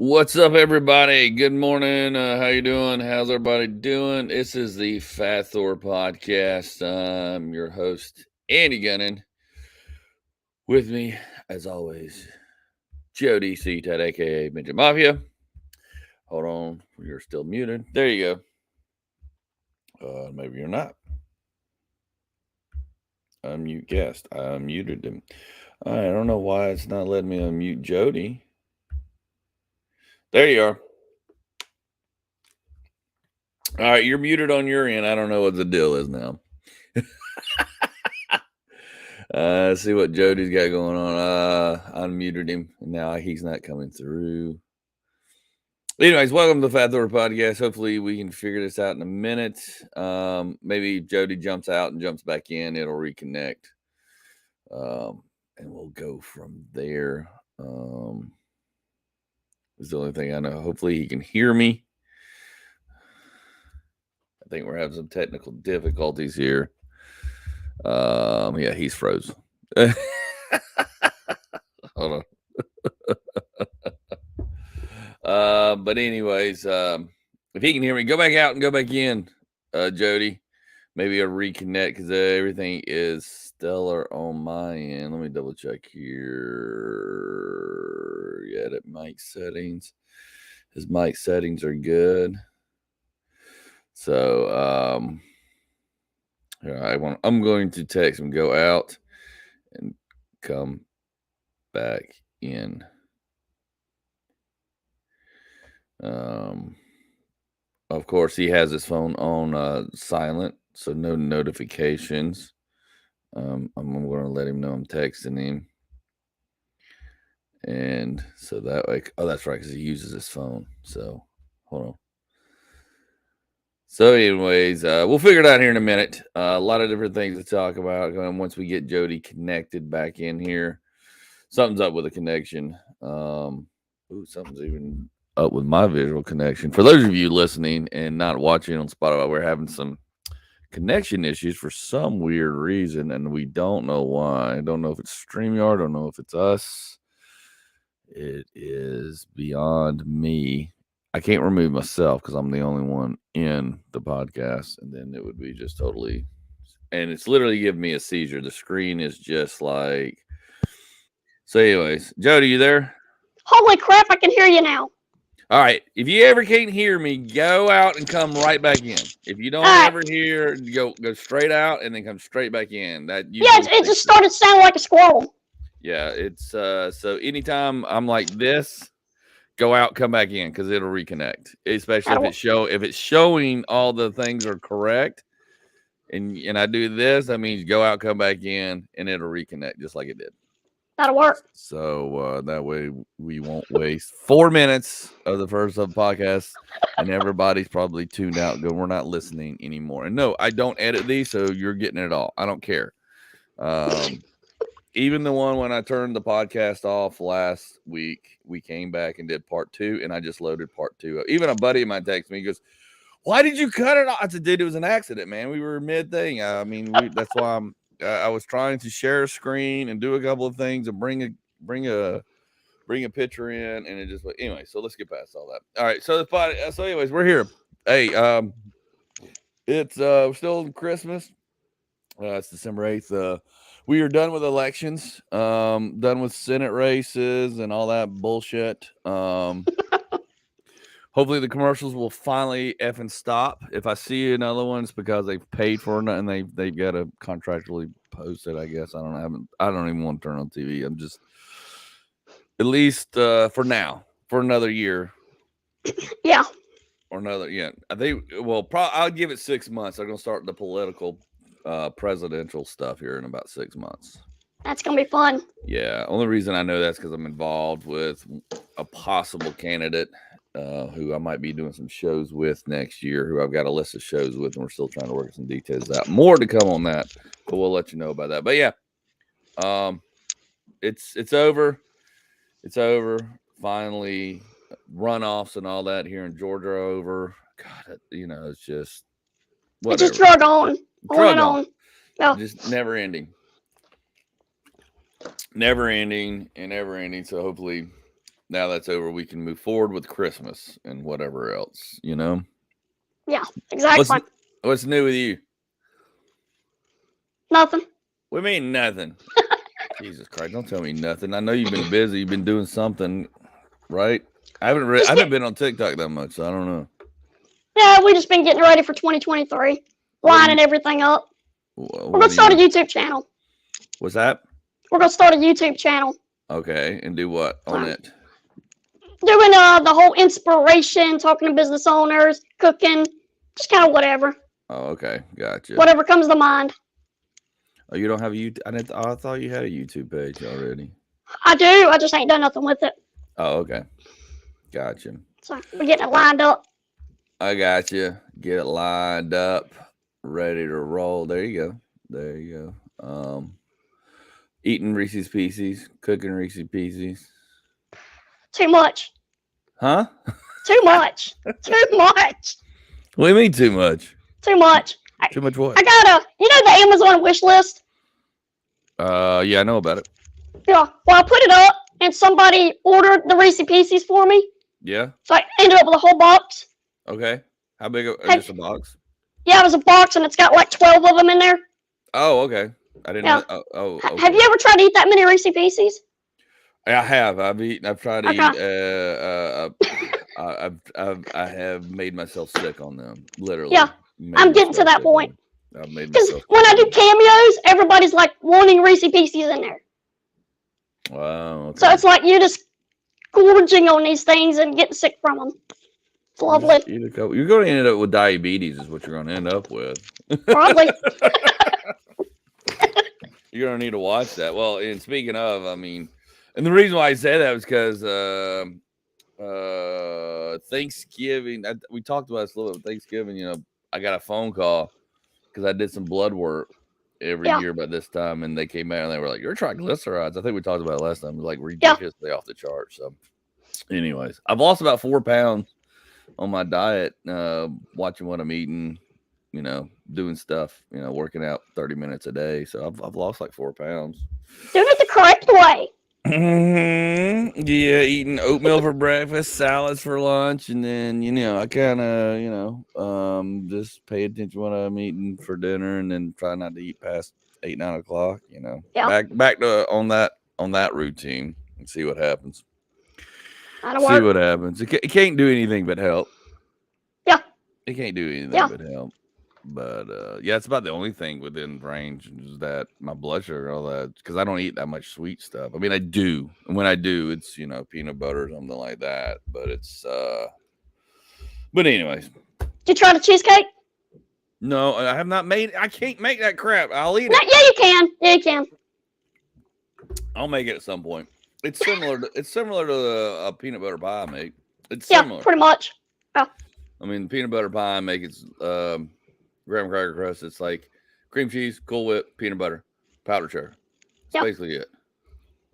What's up, everybody? Good morning. How you doing? How's everybody doing? This is the Fat Thor podcast. I'm your host, Andy Gunnin. With me, as always, Jody, Cieutat, aka Midget Mafia. Hold on, you're still muted. There you go. Maybe you're not. Unmute guest. I unmuted him. I don't know why it's not letting me unmute Jody. There you are. All right, you're muted on your end. I don't know what the deal is now. See what Jody's got going on. Unmuted him. And now he's not coming through. Anyways, welcome to the Fat Thor podcast. Hopefully we can figure this out in a minute. Maybe Jody jumps out and jumps back in. It'll reconnect. And we'll go from there. It's the only thing I know. Hopefully he can hear me. I think we're having some technical difficulties here. Yeah, he's frozen. Hold on. But anyways, if he can hear me, go back out and go back in, Jody. Maybe I'll reconnect because everything is stellar on my end. Let me double check here. Yeah, that mic settings. His mic settings are good. So I'm going to text him, go out and come back in. Of course, he has his phone on silent, so no notifications. I'm going to let him know I'm texting him. And so that way, oh, that's right, because he uses his phone. So hold on. So anyways, we'll figure it out here in a minute. A lot of different things to talk about once we get Jody connected back in here. Something's up with the connection. Something's even up with my visual connection. For those of you listening and not watching on Spotify, we're having some connection issues for some weird reason, and we don't know why. I don't know if it's StreamYard. I don't know if it's us. It is beyond me. I can't remove myself because I'm the only one in the podcast, and then it would be just totally, and it's literally giving me a seizure. The screen is just like. So anyways, Jody, you there? Holy crap, I can hear you now. All right. If you ever can't hear me, go out and come right back in. If you don't ever hear, go straight out and then come straight back in. It just started sounding like a squirrel. Yeah, it's so anytime I'm like this, go out, come back in because it'll reconnect. Especially if it's showing all the things are correct, and I do this, that means go out, come back in, and it'll reconnect just like it did. That'll work. So that way we won't waste 4 minutes of the first of the podcast, and everybody's probably tuned out. We're not listening anymore. And no, I don't edit these, so you're getting it all. I don't care. Even the one when I turned the podcast off last week, we came back and did part 2, and I just loaded part 2. Even a buddy of mine texted me, he goes, "Why did you cut it off?" I said, "Dude, it was an accident, man. We were mid thing. I mean, that's why I was trying to share a screen and do a couple of things and bring a picture in, and it just anyway. So let's get past all that. All right. So anyways, we're here. Hey, it's still Christmas. It's December 8th. We are done with elections. Done with Senate races and all that bullshit. Hopefully the commercials will finally effing stop. If I see another one, it's because they've paid for it and they've got to contractually post it. I guess I don't even want to turn on TV. I'm just at least for now for another year. Yeah. Or another. Yeah. I think. Well, I'll give it 6 months. I'm gonna start the political, presidential stuff here in about 6 months. That's gonna be fun. Yeah. Only reason I know that's because I'm involved with a possible candidate. Who I might be doing some shows with next year, who I've got a list of shows with, and we're still trying to work some details out. More to come on that, but we'll let you know about that. But yeah, it's over. It's over. Finally, runoffs and all that here in Georgia are over. God, it's just whatever. It just drug on. Drug on. No. Just never ending. Never ending. So hopefully now that's over, we can move forward with Christmas and whatever else, you know? Yeah, exactly. What's new with you? Nothing. What do you mean nothing? Jesus Christ, don't tell me nothing. I know you've been busy. You've been doing something, right? I haven't been on TikTok that much, so I don't know. Yeah, we just been getting ready for 2023, lining everything up. We're gonna start a YouTube channel. What's that? We're gonna start a YouTube channel. Okay, and do what on it? Doing the whole inspiration, talking to business owners, cooking, just kind of whatever. Oh, okay, gotcha. Whatever comes to mind. Oh, you don't have a YouTube? I thought you had a YouTube page already. I do. I just ain't done nothing with it. Oh, okay, gotcha. So we're getting it lined up. I got you. Get it lined up, ready to roll. There you go. Eating Reese's Pieces, cooking Reese's Pieces. Too much. Huh? Too much. Too much. What do you mean too much? Too much. Too much what? I got the Amazon wish list? Yeah, I know about it. Yeah. Well, I put it up and somebody ordered the Reese's Pieces for me. Yeah. So I ended up with a whole box. Okay. How big? Just a box? Yeah, it was a box and it's got like 12 of them in there. Oh, okay. I didn't know. Okay. Have you ever tried to eat that many Reese's Pieces? I have. I've tried to eat. I have made myself sick on them. Literally. Yeah. I'm getting to that point. Because when I do cameos, everybody's like wanting Reese's Pieces in there. Wow. Okay. So it's like you're just gorging on these things and getting sick from them. It's lovely. You're going to end up with diabetes, is what you're going to end up with. Probably. You're going to need to watch that. Well, and speaking of, I mean, and the reason why I say that was because Thanksgiving, we talked about this a little bit. Thanksgiving, you know, I got a phone call because I did some blood work every year by this time, and they came out and they were like, "Your triglycerides." I think we talked about it last time. It was like ridiculously off the chart. So, anyways, I've lost about 4 pounds on my diet, watching what I'm eating, you know, doing stuff, you know, working out 30 minutes a day. So I've lost like 4 pounds. Doing it the correct way. Mm-hmm. Yeah, eating oatmeal for breakfast, salads for lunch, and then, you know, I kind of, you know, just pay attention to what I'm eating for dinner, and then try not to eat past 8, 9 o'clock. You know, back to on that routine and see what happens. See what happens. It can't do anything but help. Yeah, it can't do anything but help. But yeah, it's about the only thing within range is that my blood sugar, all that, because I don't eat that much sweet stuff. I mean, I do, and when I do, it's, you know, peanut butter or something like that. But it's but anyways. Did you try the cheesecake? No, I have not made. I can't make that crap. I'll eat it. Yeah, you can. Yeah, you can. I'll make it at some point. It's similar to a peanut butter pie I make. It's similar. Yeah, pretty much. Yeah. I mean, peanut butter pie I make, it's graham cracker crust. It's like cream cheese, Cool Whip, peanut butter, powdered sugar. That's basically it.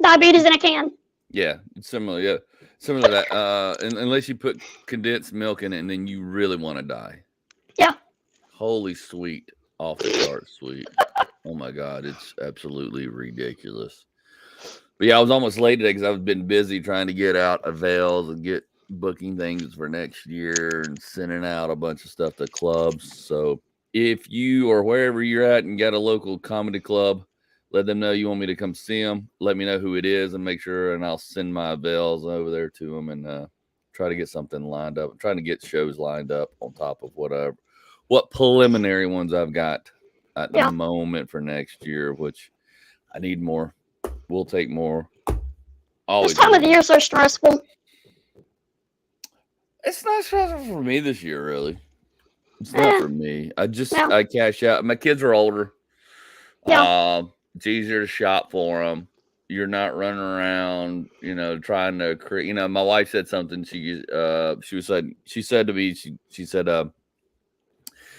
Diabetes in a can. Yeah, it's similar. Yeah, similar to that. Unless you put condensed milk in it, and then you really want to die. Yeah. Holy sweet, off the chart sweet. Oh my God, it's absolutely ridiculous. But yeah, I was almost late today because I've been busy trying to get out avails and get booking things for next year and sending out a bunch of stuff to clubs. So if you or wherever you're at and got a local comedy club, let them know you want me to come see them. Let me know who it is and make sure, and I'll send my avails over there to them and try to get something lined up. I'm trying to get shows lined up on top of what preliminary ones I've got at the moment for next year, which I need more. We'll take more. Always. This time of the year is so stressful. It's not stressful for me this year, really. It's not for me. I cash out. My kids are older. Yeah. It's easier to shop for them. You're not running around, you know, trying to create. You know, my wife said something. She said to me, she said,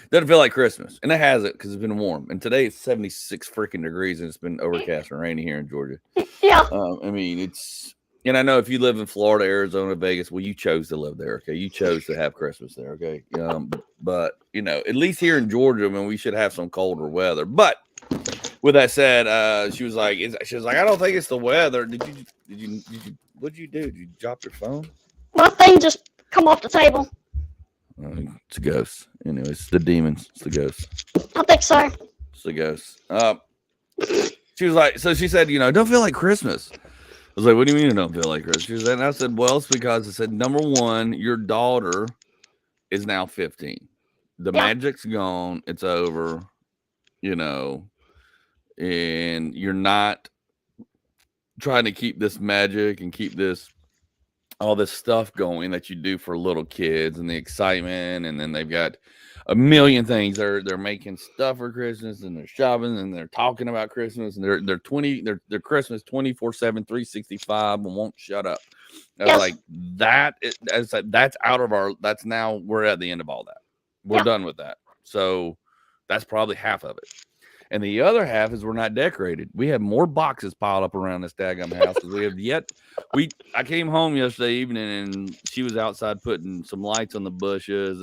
doesn't feel like Christmas, and it hasn't because it's been warm. And today it's 76 freaking degrees, and it's been overcast and rainy here in Georgia. Yeah. I mean, it's. And I know if you live in Florida, Arizona, Vegas, well, you chose to live there, okay? You chose to have Christmas there, okay? But, you know, at least here in Georgia, I mean, we should have some colder weather. But with that said, she was like, I don't think it's the weather. What'd you do? Did you drop your phone? My thing just come off the table. It's a ghost. Anyway, it's the demons. It's the ghosts. I think so. It's the ghosts. She was like, so she said, don't feel like Christmas. I was like, what do you mean you don't feel like Christmas? She said, and I said, well, it's because I said, number one, your daughter is now 15. The magic's gone. It's over, and you're not trying to keep this magic and keep all this stuff going that you do for little kids and the excitement. And then they've got a million things. They're making stuff for Christmas and they're shopping and they're talking about Christmas and they're Christmas 24/7, 365 and won't shut up. I was like, that's out of that's now we're at the end of all that. We're done with that. So that's probably half of it. And the other half is we're not decorated. We have more boxes piled up around this daggum house because we have yet. I came home yesterday evening and she was outside putting some lights on the bushes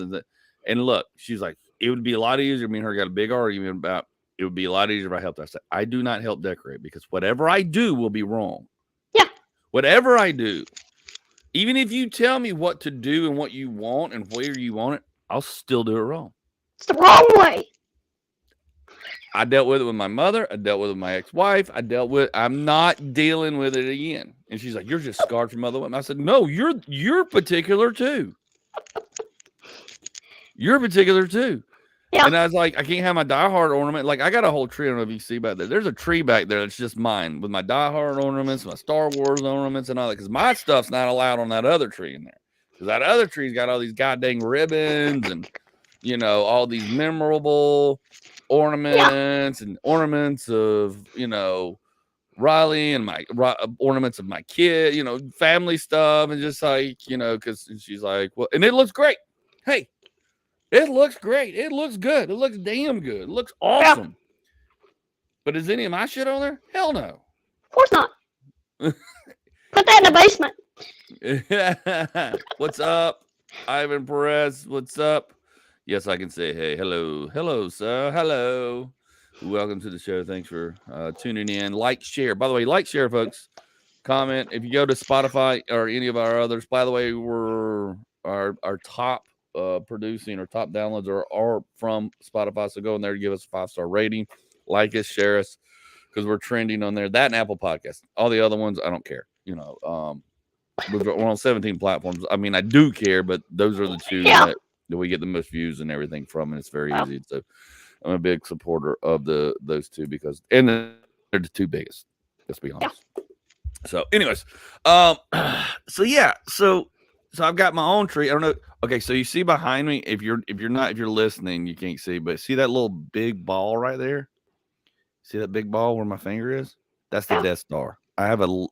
and look, she's like, it would be a lot easier. Me and her got a big argument about it would be a lot easier if I helped. I said, I do not help decorate because whatever I do will be wrong. Yeah. Whatever I do, even if you tell me what to do and what you want and where you want it, I'll still do it wrong. It's the wrong way. I dealt with it with my mother. I dealt with it with my ex-wife. I'm not dealing with it again. And she's like, you're just scarred from other women. I said, no, you're particular too. You're particular too. Yeah. And I was like, I can't have my Die Hard ornament. Like I got a whole tree. I don't know if you see back there. There's a tree back there that's just mine with my Die Hard ornaments, my Star Wars ornaments and all that. Because my stuff's not allowed on that other tree in there. Because that other tree's got all these goddamn ribbons and, all these memorable ornaments and ornaments of Riley and my ornaments of my kid, family stuff, and just like because she's like, well, and it looks great. Hey, it looks great. It looks good. It looks damn good. It looks awesome. But is any of my shit on there? Hell no. Of course not. Put that in the basement. What's up, Ivan Perez? What's up? Yes, I can say, hey, hello, sir, hello. Welcome to the show. Thanks for tuning in. Like, share. By the way, like, share, folks. Comment. If you go to Spotify or any of our others, by the way, our top producing or top downloads are from Spotify. So go in there to give us a 5-star rating. Like us, share us, because we're trending on there. That and Apple Podcasts. All the other ones, I don't care. We're on 17 platforms. I mean, I do care, but those are the two that we get the most views and everything from, and it's very easy. So I'm a big supporter of those two because they're the two biggest. Let's be honest. So, anyways, so I've got my own tree. I don't know. Okay, so you see behind me, if you're listening, you can't see, but see that little big ball right there? See that big ball where my finger is? That's the Death Star. I have an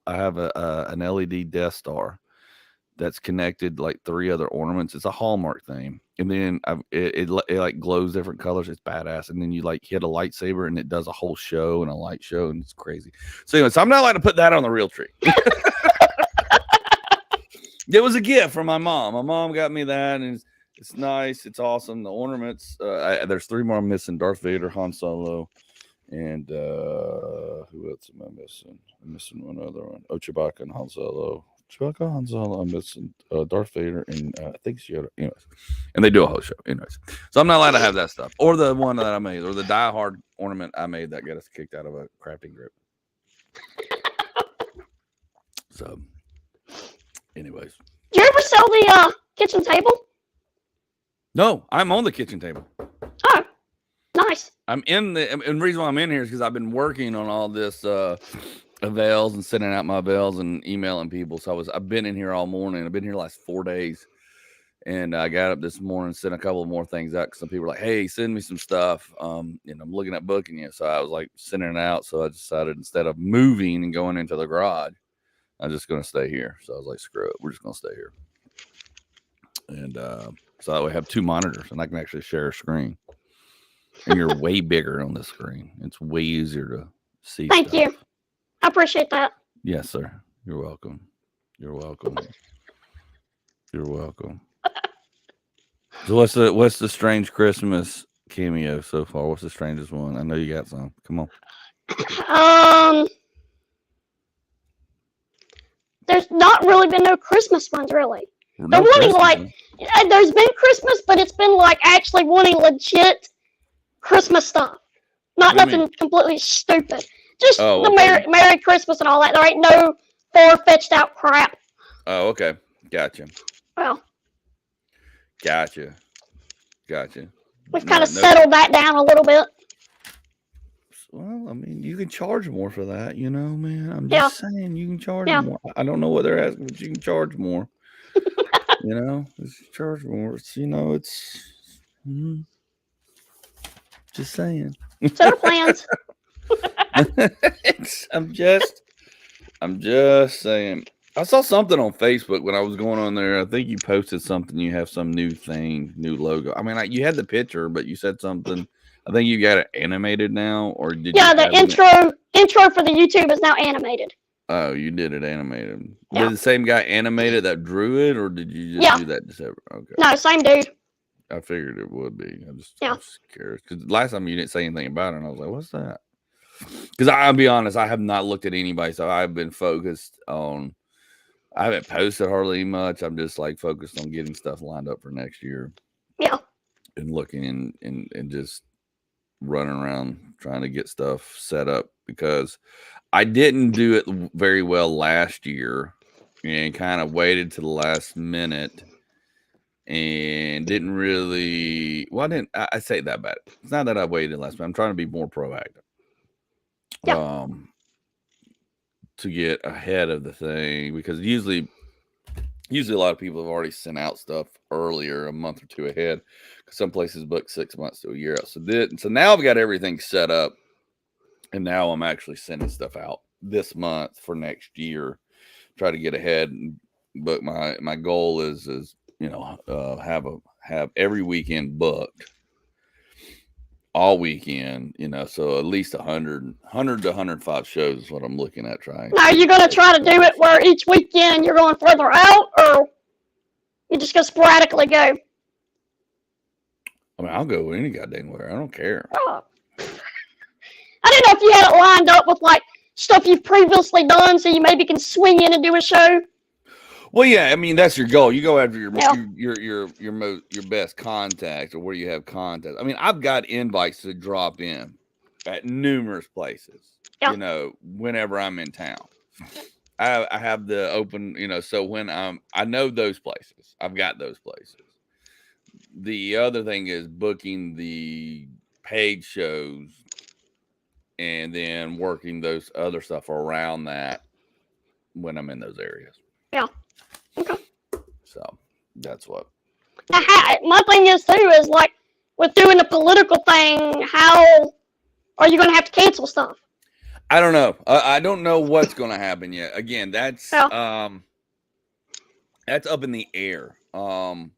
LED Death Star that's connected like 3 other ornaments. It's a Hallmark thing, and then it like glows different colors. It's badass. And then you like hit a lightsaber, and it does a whole show and a light show, and it's crazy. So anyway, I'm not allowed to put that on the real tree. It was a gift from my mom. My mom got me that, and it's nice. It's awesome. The ornaments. There's 3 more I'm missing: Darth Vader, Han Solo, and who else am I missing? I'm missing one other one. Oh, Chewbacca and Han Solo. Chewbacca, Han Solo. I'm missing Darth Vader and I think Cieutat. Anyways, and they do a whole show. Anyways, so I'm not allowed to have that stuff, or the one that I made, or the Die Hard ornament I made that got us kicked out of a crafting group. So, anyways, did you ever sell the kitchen table? No, I'm on the kitchen table. Oh, nice. And the reason why I'm in here is because I've been working on all this avails and sending out my avails and emailing people. So I've been in here all morning. I've been here the last 4 days, and I got up this morning, sent a couple of more things out because some people were like, "Hey, send me some stuff." And I'm looking at booking you, so I was like sending it out. So I decided instead of moving and going into the garage, I'm just going to stay here. So I was like, "Screw it, we're just going to stay here." And so that way I have 2 monitors, and I can actually share a screen. And you're way bigger on the screen. It's way easier to see. Thank you. I appreciate that. Yes, sir. You're welcome. You're welcome. You're welcome. So what's the strange Christmas cameo so far? What's the strangest one? I know you got some. Come on. There's not really been no Christmas ones, really. No They're wanting, Christmas. like, there's been Christmas, but it's been, like, actually wanting legit Christmas stuff. Not What do you nothing completely stupid. Just Oh, the okay. Merry Christmas and all that. There ain't no far-fetched out crap. Oh, okay. Gotcha. Well, Gotcha. we've kind of settled that down a little bit. Well, I mean, you can charge more for that, you know, man. I'm just saying you can charge more. I don't know what they're asking, but you can charge more. You know, charge more. It's, you know, it's just saying. Set our plans. I'm just saying. I saw something on Facebook when I was going on there. I think you posted something. You have some new thing, new logo. I mean, you had the picture, but you said something. I think you got it animated now, or did you? Yeah, the intro for the YouTube is now animated. Oh, you did it animated. Yeah. Did the same guy animate it that drew it, or did you just do that separate? Okay. No, same dude. I figured it would be. I'm just curious because last time you didn't say anything about it, and I was like, "What's that?" Because I'll be honest, I have not looked at anybody, so I've been focused on. I haven't posted hardly much. I'm just like focused on getting stuff lined up for next year. Yeah. And looking and just running around trying to get stuff set up because I didn't do it very well last year and kind of waited to the last minute and didn't really. Well, I say that bad. It's not that I waited last minute. I'm trying to be more proactive. Yeah. To get ahead of the thing because usually a lot of people have already sent out stuff earlier, a month or two ahead. Because some places book 6 months to a year out. So now I've got everything set up, and now I'm actually sending stuff out this month for next year. Try to get ahead and book. My goal is you know have every weekend booked. All weekend, you know, so at least 100 to 105 shows is what I'm looking at trying. Now, are you going to try to do it where each weekend you're going further out, or you just going to sporadically go? I mean, I'll go any goddamn where. I don't care. Oh. I didn't know if you had it lined up with, like, stuff you've previously done so you maybe can swing in and do a show. Well, yeah, I mean that's your goal. You go after your best contact or where you have contact. I mean, I've got invites to drop in at numerous places. You know, whenever I'm in town, I have the open. You know, so when I know those places. I've got those places. The other thing is booking the paid shows and then working those other stuff around that when I'm in those areas. Yeah. Okay. So that's what. Now, my thing is too is like with doing the political thing, how are you going to have to cancel stuff? I don't know. I don't know what's going to happen yet. Again, that's up in the air. I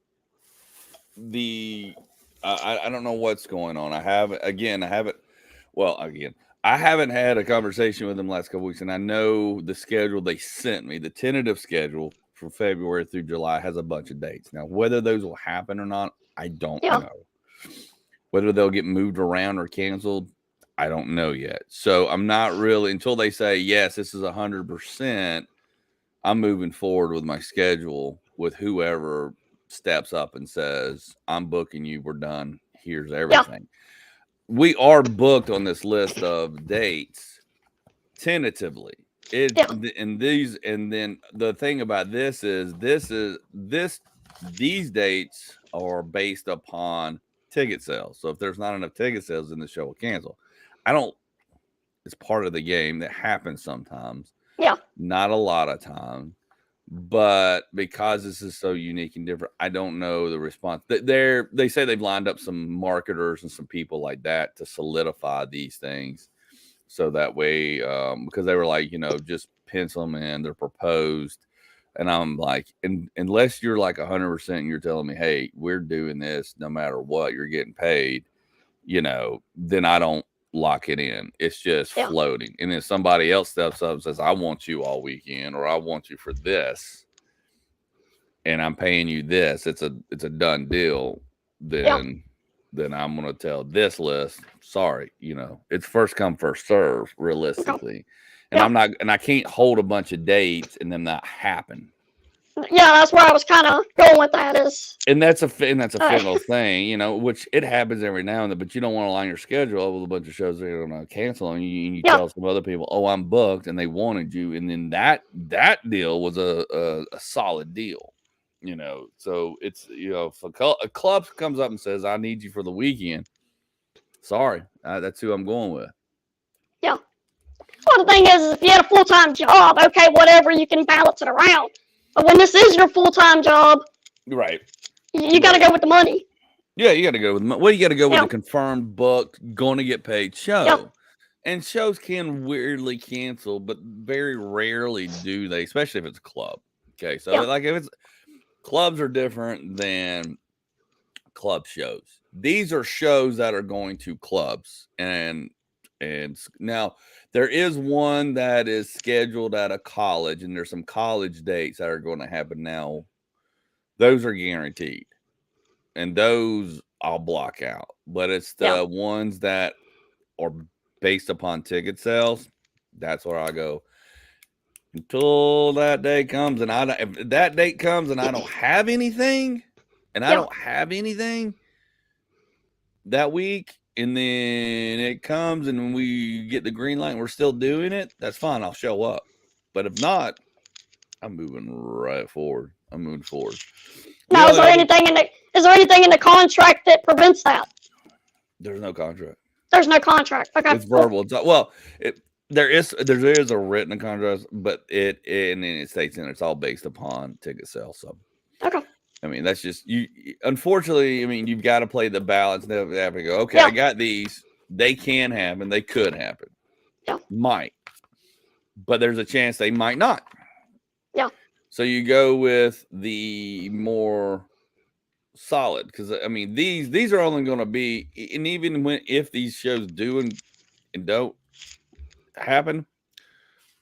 don't know what's going on. I haven't had a conversation with them last couple weeks, and I know the schedule they sent me, the tentative schedule for February through July has a bunch of dates. Now, whether those will happen or not, I don't know. Whether they'll get moved around or canceled, I don't know yet. So I'm not really, until they say, yes, this is 100%, I'm moving forward with my schedule with whoever steps up and says, I'm booking you, we're done, here's everything. We are booked on this list of dates tentatively. And then the thing about this is these dates are based upon ticket sales. So if there's not enough ticket sales, then the show will cancel. It's part of the game that happens sometimes. Yeah. Not a lot of time. But because this is so unique and different, I don't know the response. They say they've lined up some marketers and some people like that to solidify these things. So that way, because they were like, you know, just pencil them in, they're proposed. And I'm like, unless you're like 100% and you're telling me, hey, we're doing this no matter what, you're getting paid, you know, then I don't lock it in. It's just floating. And then somebody else steps up and says, I want you all weekend, or I want you for this, and I'm paying you this. It's a done deal. Then then I'm going to tell this list, sorry, it's first come, first serve, realistically. And I can't hold a bunch of dates and them not happen. Yeah, that's where I was kind of going with that. And that's a fickle thing, which it happens every now and then, but you don't want to line your schedule up with a bunch of shows that you're going to cancel, and you tell some other people, oh, I'm booked, and they wanted you, and then that deal was a solid deal, So it's if a club comes up and says, I need you for the weekend, sorry, that's who I'm going with. Yeah. Well, the thing is if you had a full-time job, okay, whatever, you can balance it around. But when this is your full-time job, right, you got to go with the money. Yeah, you got to go with you got to go with the confirmed, booked, going to get paid show. Yeah. And shows can weirdly cancel, but very rarely do they, especially if it's a club. Okay, so like if it's clubs are different than club shows. These are shows that are going to clubs, and now there is one that is scheduled at a college, and there's some college dates that are going to happen now. Those are guaranteed, and those I'll block out. But it's the ones that are based upon ticket sales. That's where I go until that day comes, and if that date comes and I don't have anything, that week, and then it comes and we get the green light and we're still doing it, that's fine. I'll show up. But if not, I'm moving right forward. Now, is there anything in the contract that prevents that? There's no contract. There's no contract. Okay. It's verbal. There is a written contract, but it states in it's all based upon ticket sales. So okay. I mean, that's just you. Unfortunately, I mean, you've got to play the balance. They have to go, okay, I got these. They can happen. They could happen. Yeah. Might. But there's a chance they might not. Yeah. So you go with the more solid, because I mean these are only going to be, and even if these shows do and don't happen,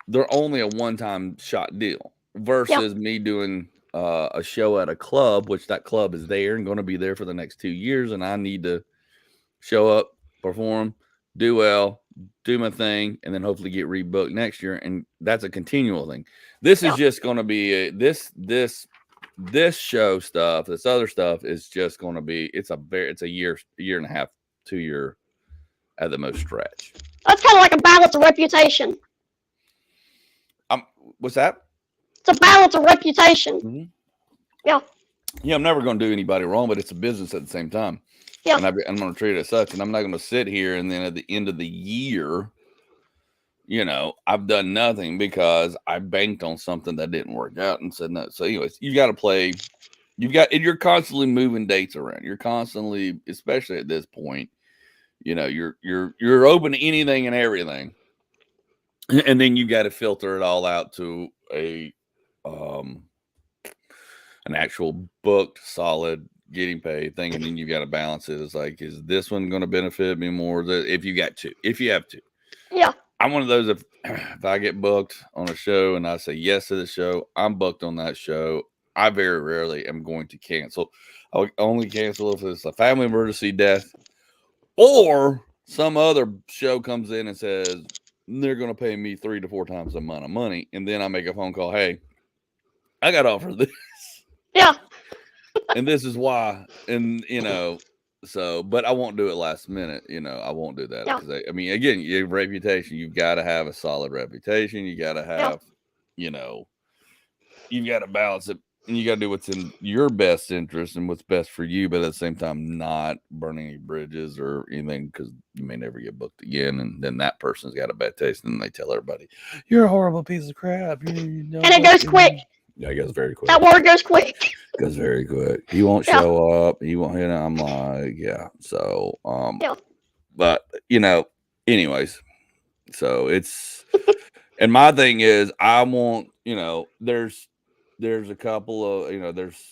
they're only a one-time shot deal versus me doing a show at a club, which that club is there and going to be there for the next 2 years, and I need to show up, perform, do well, do my thing, and then hopefully get rebooked next year. And that's a continual thing. This is just going to be this show stuff. This other stuff is just going to be, it's a year and a half, 2 year at the most stretch. That's kind of like a balance of reputation. What's that? It's a balance of reputation. Mm-hmm. Yeah. Yeah, I'm never going to do anybody wrong, but it's a business at the same time. Yeah. And I'm going to treat it as such. And I'm not going to sit here and then at the end of the year, I've done nothing because I banked on something that didn't work out and said no. So anyways, you got to play. You're constantly moving dates around. You're constantly, especially at this point, you're open to anything and everything. And then you got to filter it all out to an actual booked, solid, getting paid thing, and then you got to balance it. It's like, is this one going to benefit me more? If you have to. Yeah. I'm one of those, if I get booked on a show and I say yes to the show, I'm booked on that show. I very rarely am going to cancel. I'll only cancel if it's a family emergency, death, or some other show comes in and says they're going to pay me 3 to 4 times the amount of money. And then I make a phone call. Hey, I got offered this. Yeah. And this is why. And, but I won't do it last minute. I won't do that. Because I mean, again, your reputation, you've got to have a solid reputation. You got to have, you've got to balance it. And you got to do what's in your best interest and what's best for you, but at the same time, not burning any bridges or anything, because you may never get booked again. And then that person's got a bad taste, and they tell everybody, "You're a horrible piece of crap." And it goes quick. Yeah, it goes very quick. That word goes quick. It goes very quick. He won't show up. He won't. I'm like, yeah. So, but anyways. So it's, and my thing is, I want, there's a couple of, there's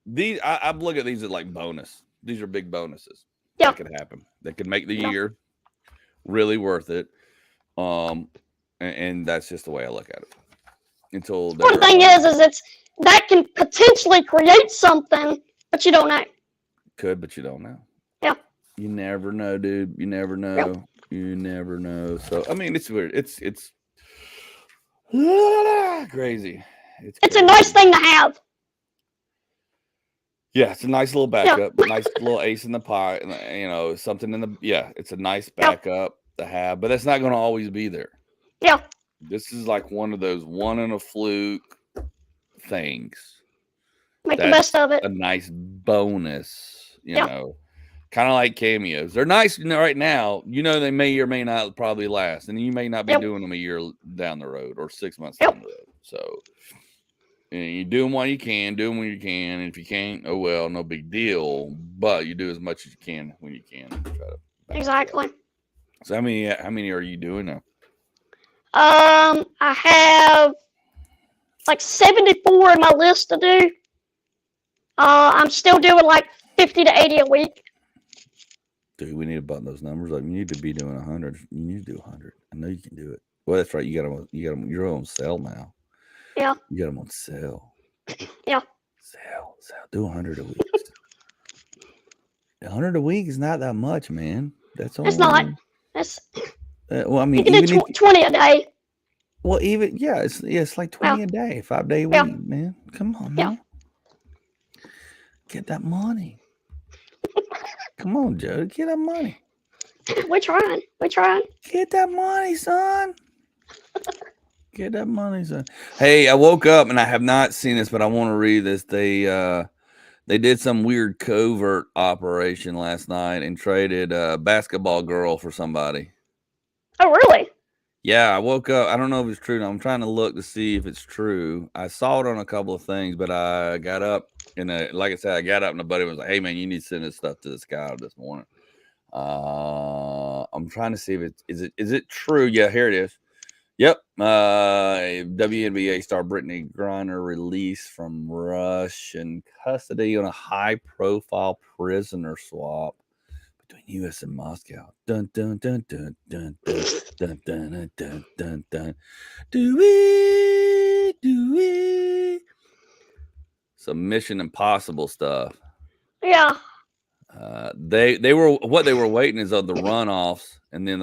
these, I look at these as like bonus. These are big bonuses that could happen. That could make the year really worth it. And that's just the way I look at it. Until the thing is that can potentially create something, but you don't know. Could, but you don't know. Yeah. You never know, dude. You never know. Yep. You never know. So I mean, it's weird. It's crazy. It's a nice thing to have. Yeah, it's a nice little Yeah. backup, nice little ace in the pot, and you know, something in the it's a nice backup to have, but that's not going to always be there. Yeah. This is like one of those one in a fluke things. Make the best of it. A nice bonus, you know, kind of like cameos. They're nice, right now. You know, they may or may not probably last, and you may not be doing them a year down the road or 6 months down the road. So, you do them while you can, do them when you can. And if you can't, oh well, no big deal. But you do as much as you can when you can. Exactly. So how many are you doing now? I have like 74 in my list to do. I'm still doing like 50 to 80 a week. Dude, we need to button those numbers up. You need to be doing 100. You need to do 100. I know you can do it. Well, that's right. You got them. You're on sale now. Yeah. You got them on sale. Yeah. Sale. Do 100 a week. 100 a week is not that much, man. That's all. It's not. That's. Well, I mean, you can do 20 a day. Well, even it's like 20 a day, 5 day a week, man. Come on, man. Get that money. Come on, Jody. Get that money. We're trying. Get that money, son. Get that money, son. Hey, I woke up and I have not seen this, but I want to read this. They did some weird covert operation last night and traded a basketball girl for somebody. Oh, really? Yeah, I woke up. I don't know if it's true. I'm trying to look to see if it's true. I saw it on a couple of things, but I got up and like I said, I got up and the buddy was like, "Hey, man, you need to send this stuff to this guy this morning." I'm trying to see if is it true? Yeah, here it is. Yep. WNBA star Brittany Griner released from Russian custody on a high-profile prisoner swap between U.S. and Moscow. Dun dun dun dun dun dun dun dun dun dun dun. Do we? Some Mission Impossible stuff. Yeah. They were waiting is on the runoffs, and then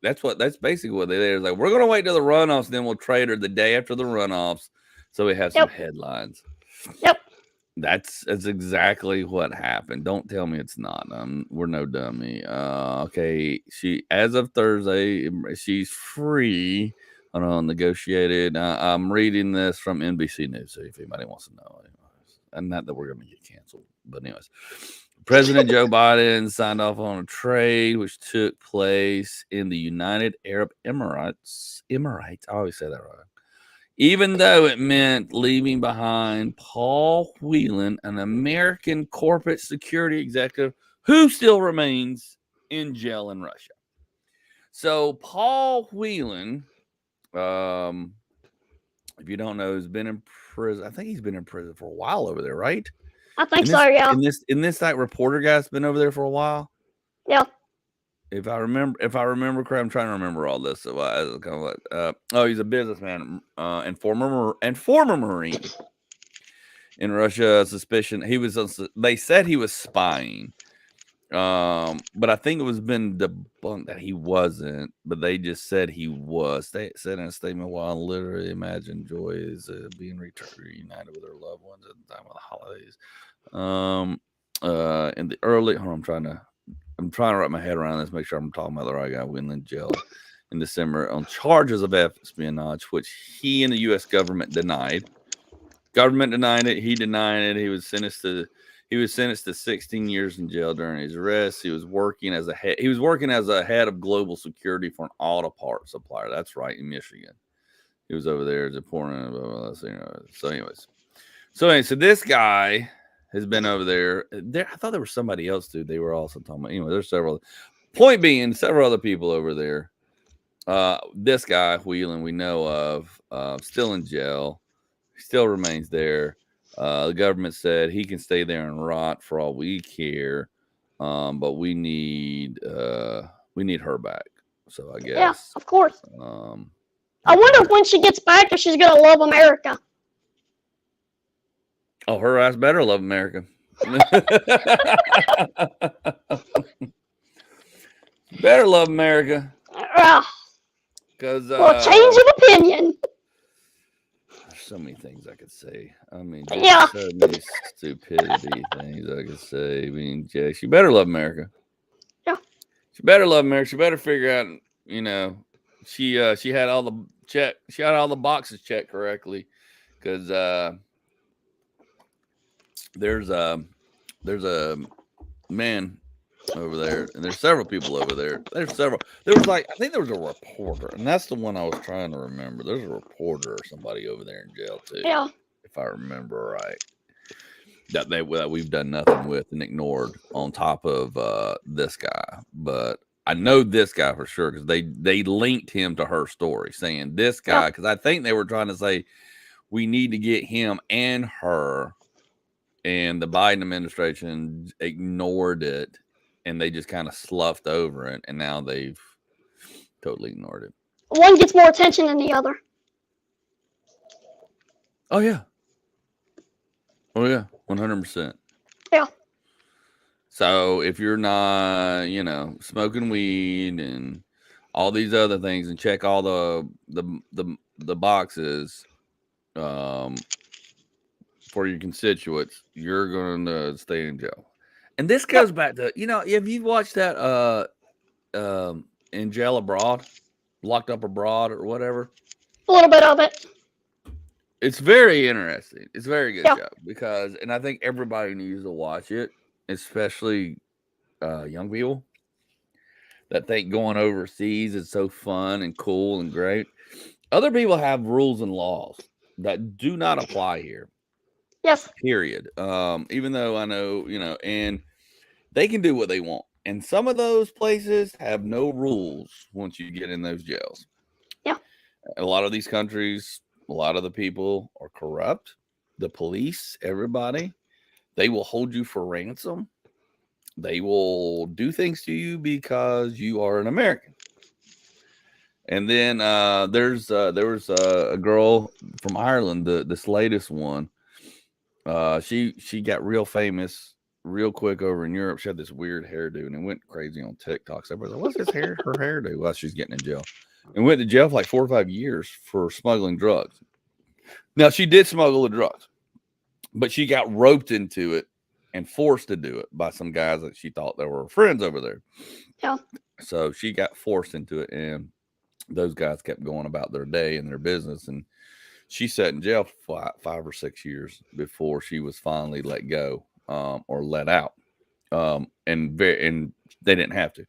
that's basically what they did. It's like, we're gonna wait till the runoffs, then we'll trade her the day after the runoffs, so we have some headlines. Yep. That's exactly what happened. Don't tell me it's not. We're no dummy. Okay. She, as of Thursday, she's free. Negotiated. I'm reading this from NBC News. So if anybody wants to know, and not that we're going to get canceled, but anyways, President Joe Biden signed off on a trade which took place in the United Arab Emirates. I always say that right. Even though it meant leaving behind Paul Whelan, an American corporate security executive who still remains in jail in Russia. So Paul Whelan, if you don't know, has been in prison. I think he's been in prison for a while over there, right? I think so, yeah. In this like reporter guy's been over there for a while. Yeah. If I remember correctly, I'm trying to remember all this. So I was kind of like, he's a businessman and former Marine in Russia. Suspicion they said he was spying, but I think it was been debunked that he wasn't. But they just said he was. They said in a statement, "While I literally imagine joy is being reunited with their loved ones at the time of the holidays." In the early, I'm trying to wrap my head around this, make sure I'm talking about the right guy. Whelan jail in December on charges of espionage, which he and the U.S. government denied. Government denied it. He denied it. He was sentenced to 16 years in jail during his arrest. He was working as a head of global security for an auto parts supplier. That's right, in Michigan. He was over there as a porn. So anyways, so this guy has been over there. I thought there was somebody else too. They were also talking about. Anyway, there's several. Point being, several other people over there. This guy Whelan we know of, still in jail. He still remains there. The government said he can stay there and rot for all we care, but we need her back. So I guess. Yeah, of course. I wonder when she gets back if she's gonna love America. Oh, her ass better love America. You better love America. Uh, Because well, change of opinion. there's so many things I could say. I mean, Yeah. just so many stupidity things I could say. I mean, Jay, she better love America. Yeah. She better love America. She better figure out, you know, she had all the she had all the boxes checked correctly. Because there's a man over there, and there's several people over there. There's several. There was like I think there was a reporter, and that's the one I was trying to remember. There's a reporter or somebody over there in jail too, Yeah. if I remember right. That we've done nothing with and ignored on top of this guy, but I know this guy for sure because they linked him to her story, saying this guy because I think they were trying to say we need to get him and her, and the Biden administration ignored it, and they just kind of sloughed over it, and now they've totally ignored it. One gets more attention than the other. Oh yeah, 100%. Yeah. So if you're not, smoking weed and all these other things, and check all the boxes for your constituents, you're going to stay in jail. And this goes back to, if you've watched that In Jail Abroad, Locked Up Abroad or whatever. A little bit of it. It's very interesting. It's a very good show because, and I think everybody needs to watch it, especially young people that think going overseas is so fun and cool and great. Other people have rules and laws that do not apply here. Yes. Period. Even though I know, and they can do what they want. And some of those places have no rules once you get in those jails. Yeah. A lot of these countries, a lot of the people are corrupt. The police, everybody, they will hold you for ransom. They will do things to you because you are an American. And then there was a girl from Ireland, this latest one. She got real famous real quick over in Europe. She had this weird hairdo, and it went crazy on TikTok. So everybody's like, "What's her hairdo?" Well, she's getting in jail, and went to jail for like 4 or 5 years for smuggling drugs. Now she did smuggle the drugs, but she got roped into it and forced to do it by some guys that she thought they were friends over there. Yeah. So she got forced into it, and those guys kept going about their day and their business, and she sat in jail for 5 or 6 years before she was finally let go or let out. And they didn't have to.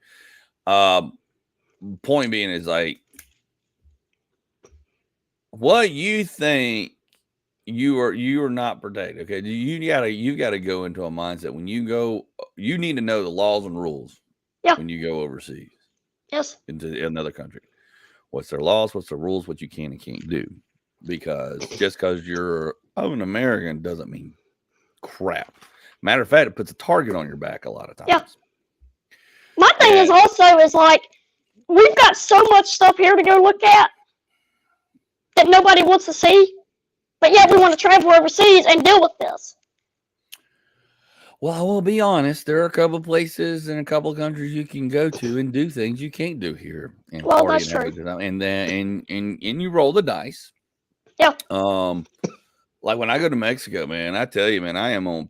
Point being is like, what you think you are not protected. Okay, you gotta go into a mindset when you go. You need to know the laws and rules. Yeah. When you go overseas. Yes. Into another country, what's their laws? What's the rules? What you can and can't do. Because just because you're an American doesn't mean crap. Matter of fact, it puts a target on your back a lot of times. Yeah. My thing is like, we've got so much stuff here to go look at that nobody wants to see, but yet we want to travel overseas and deal with this. Well, I will be honest. There are a couple of places and a couple of countries you can go to and do things you can't do here. And well, that's true. And then and you roll the dice. Yeah. Like when I go to Mexico, man, I tell you, man, I am on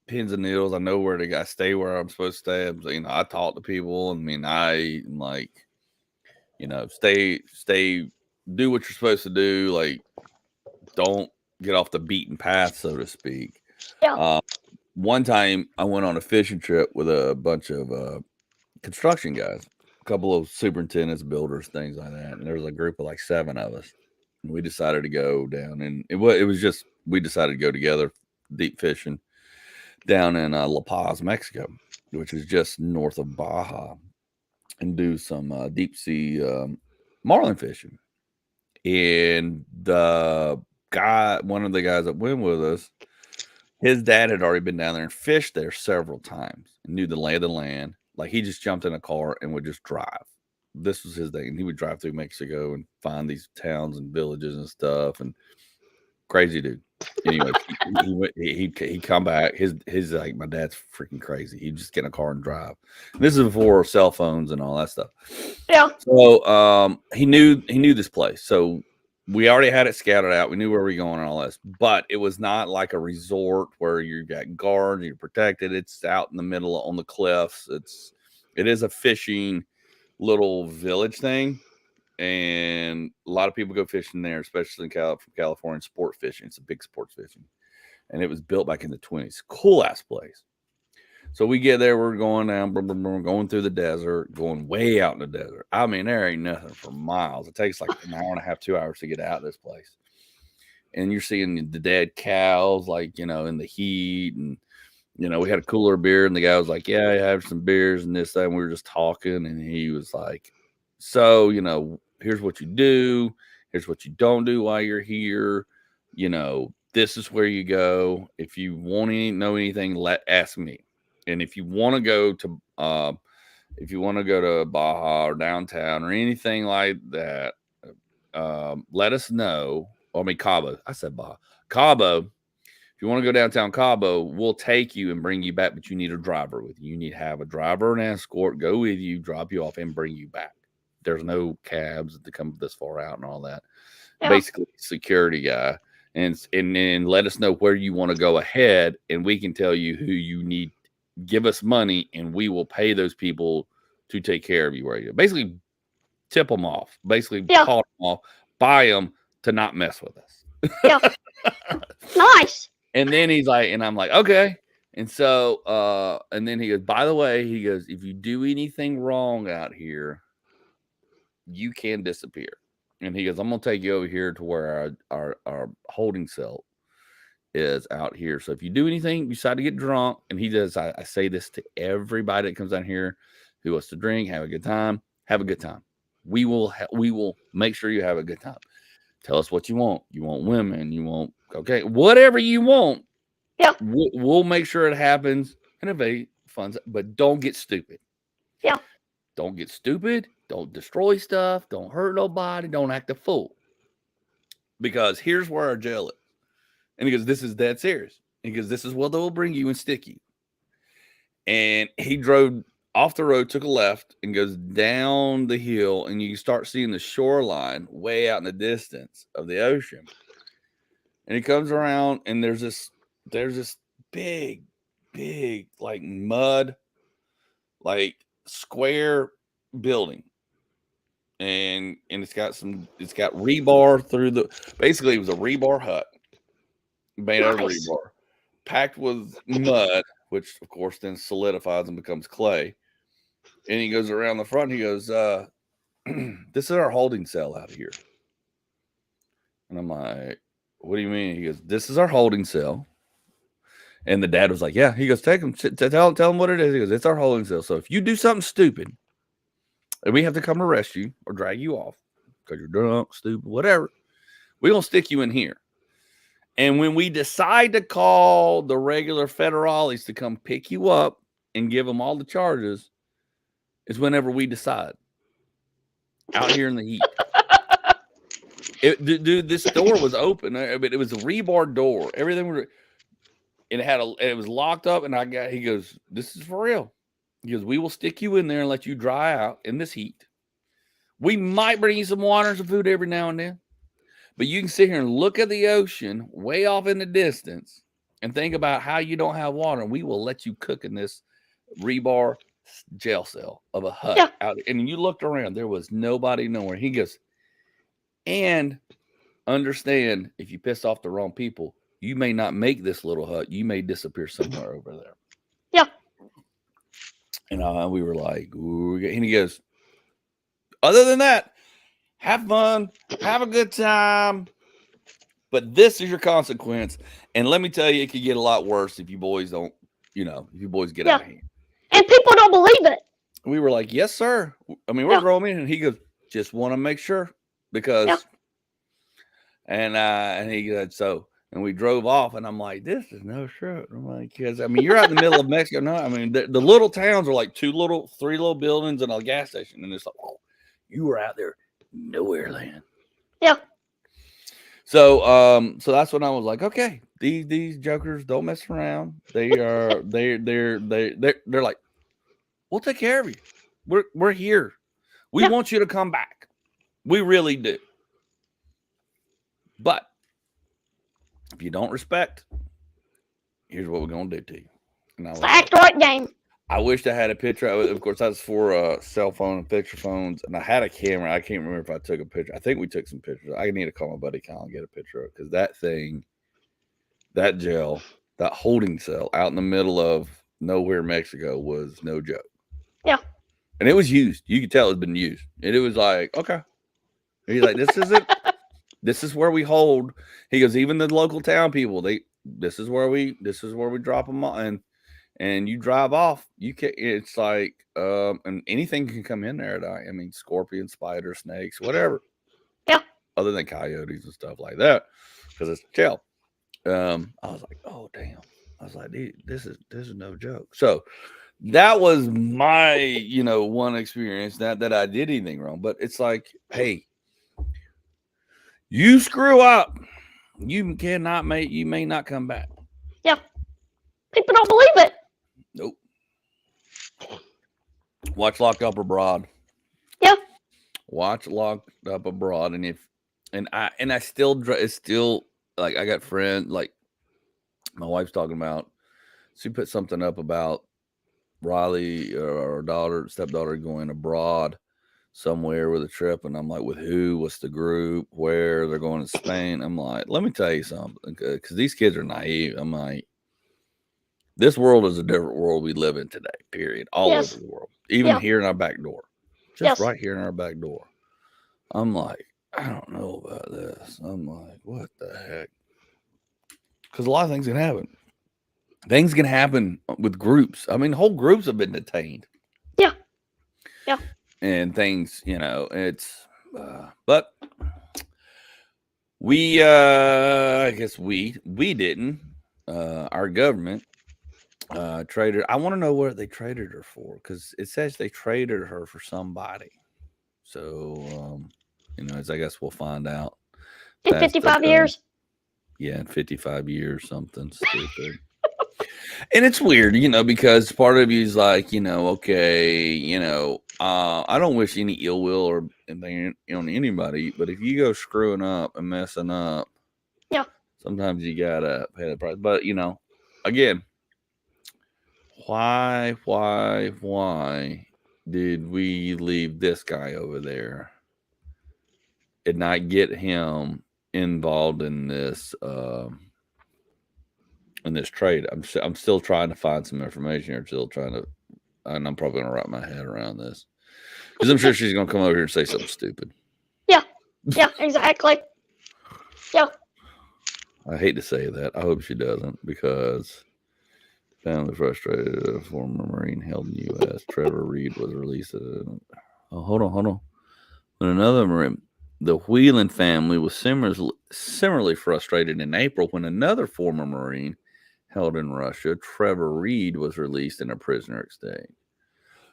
pins and needles. I know where to go. I stay where I'm supposed to stay. I talk to people. I mean, I like, stay, do what you're supposed to do. Like, don't get off the beaten path, so to speak. Yeah. One time I went on a fishing trip with a bunch of construction guys, a couple of superintendents, builders, things like that. And there was a group of like 7 of us. And we decided to go down, and it was just, we decided to go together deep fishing down in La Paz, Mexico, which is just north of Baja, and do some deep sea marlin fishing. And one of the guys that went with us, his dad had already been down there and fished there several times and knew the lay of the land. Like, he just jumped in a car and would just drive. This was his thing. And he would drive through Mexico and find these towns and villages and stuff. And Crazy dude. Anyway, he come back. His like, my dad's freaking crazy. He just get in a car and drive. This is before cell phones and all that stuff. Yeah. So he knew this place. So we already had it scouted out. We knew where we were going and all this. But it was not like a resort where you got guards, you're protected. It's out in the middle on the cliffs. It is a fishing little village thing. And a lot of people go fishing there, especially from California, sport fishing. It's a big sports fishing. And it was built back in the 1920s. Cool ass place. So we get there, we're going down, going through the desert, going way out in the desert. I mean, there ain't nothing for miles. It takes like an hour and a half, 2 hours to get out of this place. And you're seeing the dead cows, like, in the heat. And, we had a cooler of beer, and the guy was like, yeah, I have some beers and this, that. And we were just talking, and he was like, so, here's what you do. Here's what you don't do while you're here. This is where you go. If you want to know anything, ask me. And if you want to go to Baja or downtown or anything like that, let us know. Cabo. I said Baja. Cabo. If you want to go downtown Cabo, we'll take you and bring you back, but you need a driver with you. You need to have a driver and escort go with you, drop you off, and bring you back. There's no cabs that come this far out and all that. Yeah. Basically, security guy. And then let us know where you want to go ahead, and we can tell you who you need. Give us money, and we will pay those people to take care of you where you go. Basically, tip them off. Basically, call them off. Buy them to not mess with us. Yeah. Nice. And then he's like, and I'm like, okay. And so, and then he goes, by the way, he goes, if you do anything wrong out here, you can disappear. And he goes, I'm going to take you over here to where our holding cell is out here. So if you do anything, you decide to get drunk, and he does, I say this to everybody that comes down here who wants to drink, have a good time. We will make sure you have a good time. Tell us what you want. You want women, you want, okay, whatever you want. Yeah. We'll make sure it happens in a very fun, but don't get stupid. Yeah. Don't get stupid. Don't destroy stuff. Don't hurt nobody. Don't act a fool. Because here's where our jail is. And he goes, this is dead serious. He goes, this is what they'll bring you and stick you. And he drove off the road, took a left, and goes down the hill, and you start seeing the shoreline way out in the distance of the ocean. And he comes around, and there's this big, like mud, like square building. And it's got rebar through basically it was a rebar hut made out of rebar, packed with mud, which of course then solidifies and becomes clay. And he goes around the front, he goes, this is our holding cell out here. And I'm like, what do you mean? He goes, this is our holding cell. And the dad was like, yeah. He goes, take him, tell him what it is. He goes, it's our holding cell. So if you do something stupid, and we have to come arrest you or drag you off because you're drunk, stupid, whatever, we're going to stick you in here. And when we decide to call the regular federales to come pick you up and give them all the charges, is whenever we decide. Out here in the heat. Dude, this door was open. It was a rebar door. Everything was, and it was locked up. And he goes, this is for real. He goes, we will stick you in there and let you dry out in this heat. We might bring you some water and some food every now and then. But you can sit here and look at the ocean way off in the distance and think about how you don't have water. And we will let you cook in this rebar jail cell of a hut out. And you looked around, there was nobody nowhere. He goes, and understand, if you piss off the wrong people, you may not make this little hut. You may disappear somewhere over there. Yeah. And we were like, ooh. And he goes, other than that, have fun, have a good time. But this is your consequence. And let me tell you, it could get a lot worse if you boys don't, if you boys get out of hand. And people don't believe it. We were like, yes, sir. I mean, we're grown men. And he goes, just want to make sure. Because, and he said, so, and we drove off, and I'm like, this is no shit. I'm like, because, I mean, you're out in the middle of Mexico. No, I mean, the little towns are like 3 little buildings and a gas station. And it's like, oh, you were out there nowhere land. Yeah. So that's when I was like, okay, these jokers don't mess around. They're like, we'll take care of you. We're here. We want you to come back. We really do. But if you don't respect, here's what we're gonna do to you. And it's the act right game. I wished I had a picture. Of course, that's for cell phone and picture phones, and I had a camera. I can't remember if I took a picture. I think we took some pictures. I need to call my buddy Kyle and get a picture of it because that thing, that jail, that holding cell out in the middle of nowhere, Mexico, was no joke. Yeah. And it was used. You could tell it had been used. And it was like, okay. He's like, this is it. This is where we hold. He goes, even the local town people, this is where we drop them on. And you drive off, you can. It's like, and anything can come in there. I mean, scorpions, spiders, snakes, whatever. Yeah. Other than coyotes and stuff like that, because it's chill. I was like, oh damn. I was like, this is no joke. So that was my, one experience. Not that I did anything wrong, but it's like, hey, you screw up, you may not come back. Yeah. People don't believe it. Nope. Watch Locked Up Abroad. Yeah. Watch Locked Up Abroad, and I still, it's still like I got friends, like my wife's talking about. She put something up about Riley or her stepdaughter going abroad somewhere with a trip, and I'm like, with who? What's the group? Where? They're going to Spain. I'm like, let me tell you something, because these kids are naive. I'm like, this world is a different world we live in today, period. All over the world. Even here in our back door. Just right here in our back door. I'm like, I don't know about this. I'm like, what the heck? Because a lot of things can happen. Things can happen with groups. I mean, whole groups have been detained. Yeah. Yeah. And things, it's, but we, I guess we didn't, our government, traded. I want to know what they traded her for, because it says they traded her for somebody. So, I guess we'll find out in 55 years. Yeah, in 55 years, something stupid. And it's weird, because part of you is like, okay, I don't wish any ill will or anything on anybody, but if you go screwing up and messing up, yeah, sometimes you gotta pay the price. But again, why did we leave this guy over there and not get him involved in this trade? I'm still trying to find some information here. And I'm probably gonna wrap my head around this, because I'm sure she's gonna come over here and say something stupid. Yeah, exactly. Yeah. I hate to say that. I hope she doesn't, because family frustrated. A former Marine held in the U.S. Trevor Reed was released. Hold on. When another Marine, the Whelan family was similarly frustrated in April when another former Marine held in Russia, Trevor Reed, was released in a prisoner exchange.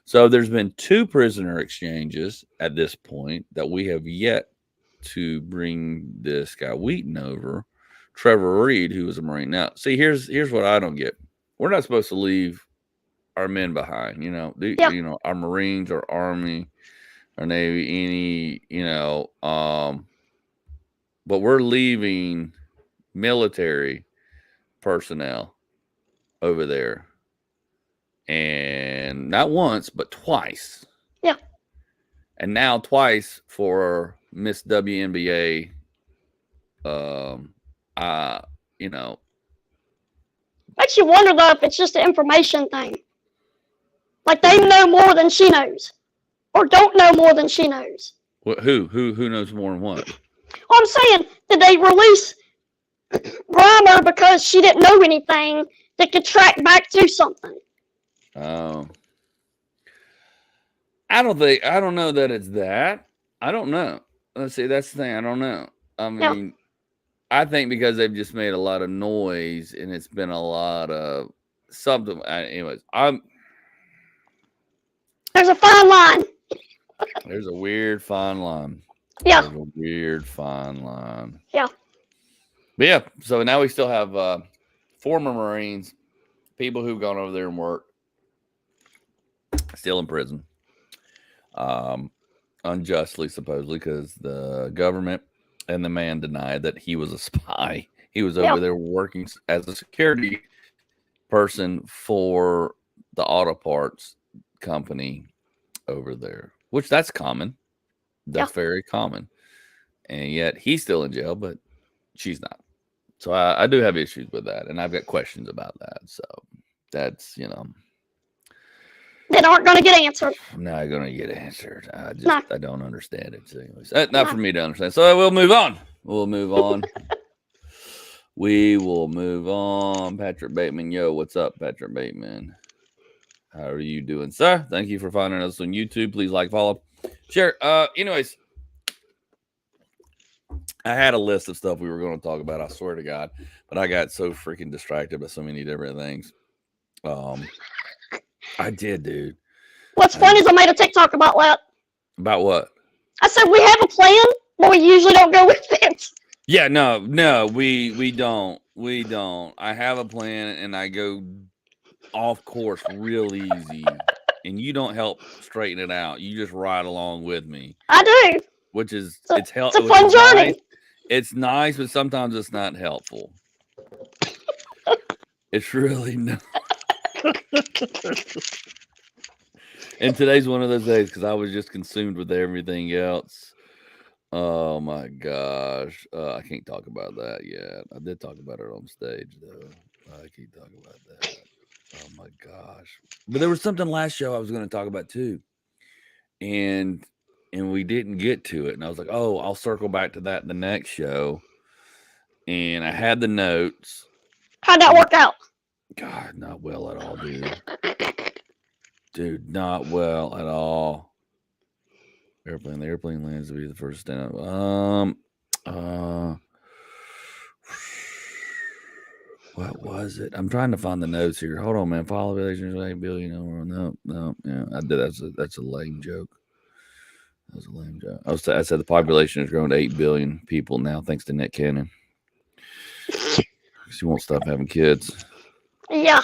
So there's been 2 prisoner exchanges at this point that we have yet to bring this guy Wheaton over. Trevor Reed, who was a Marine. Now, see, here's what I don't get. We're not supposed to leave our men behind, our Marines, our Army, our Navy, but we're leaving military personnel over there, and not once but twice. Yeah. And now twice for Miss WNBA. Makes you wonder though if it's just an information thing. Like they know more than she knows, or don't know more than she knows. Who knows more than what? Well, I'm saying, did they release Reimer because she didn't know anything that could track back to something? I don't know that it's that. I don't know. Let's see, that's the thing. I don't know. I mean, I think because they've just made a lot of noise and it's been a lot of something. Anyways, there's a fine line. There's a weird fine line. Yeah. There's a weird fine line. Yeah. But yeah, so now we still have former Marines, people who've gone over there and worked, still in prison, unjustly, supposedly, because the government and the man denied that he was a spy. He was over there working as a security person for the auto parts company over there, which that's common. That's very common. And yet he's still in jail, but she's not. So I do have issues with that, and I've got questions about that. So that's, that aren't going to get answered. I'm not going to get answered. I don't understand it. So anyways, not for me to understand. So we'll move on. We'll move on. We will move on. Patrick Bateman. Yo, what's up, Patrick Bateman? How are you doing, sir? Thank you for finding us on YouTube. Please like, follow, share. Anyways, I had a list of stuff we were going to talk about, I swear to God, but I got so freaking distracted by so many different things. I did, dude. What's funny is I made a TikTok about that. About what? I said we have a plan, but we usually don't go with it. Yeah, no, we don't. We don't. I have a plan, and I go off course real easy, and you don't help straighten it out. You just ride along with me. I do. Which is it's a fun journey. Nice. It's nice, but sometimes it's not helpful. It's really not. And today's one of those days because I was just consumed with everything else. Oh my gosh. I can't talk about that yet. I did talk about it on stage though. I can't talk about that. Oh my gosh. But there was something last show I was going to talk about too. And we didn't get to it. And I was like, oh, I'll circle back to that in the next show. And I had the notes. How'd that work out? God, not well at all, dude. Dude, not well at all. The airplane lands to be the first stand up. What was it? I'm trying to find the notes here. Hold on, man. Follow relations with 8 billion. No. Yeah, I did. That's a lame joke. That was a lame joke. I said the population has grown to 8 billion people now, thanks to Nick Cannon. She won't stop having kids. Yeah.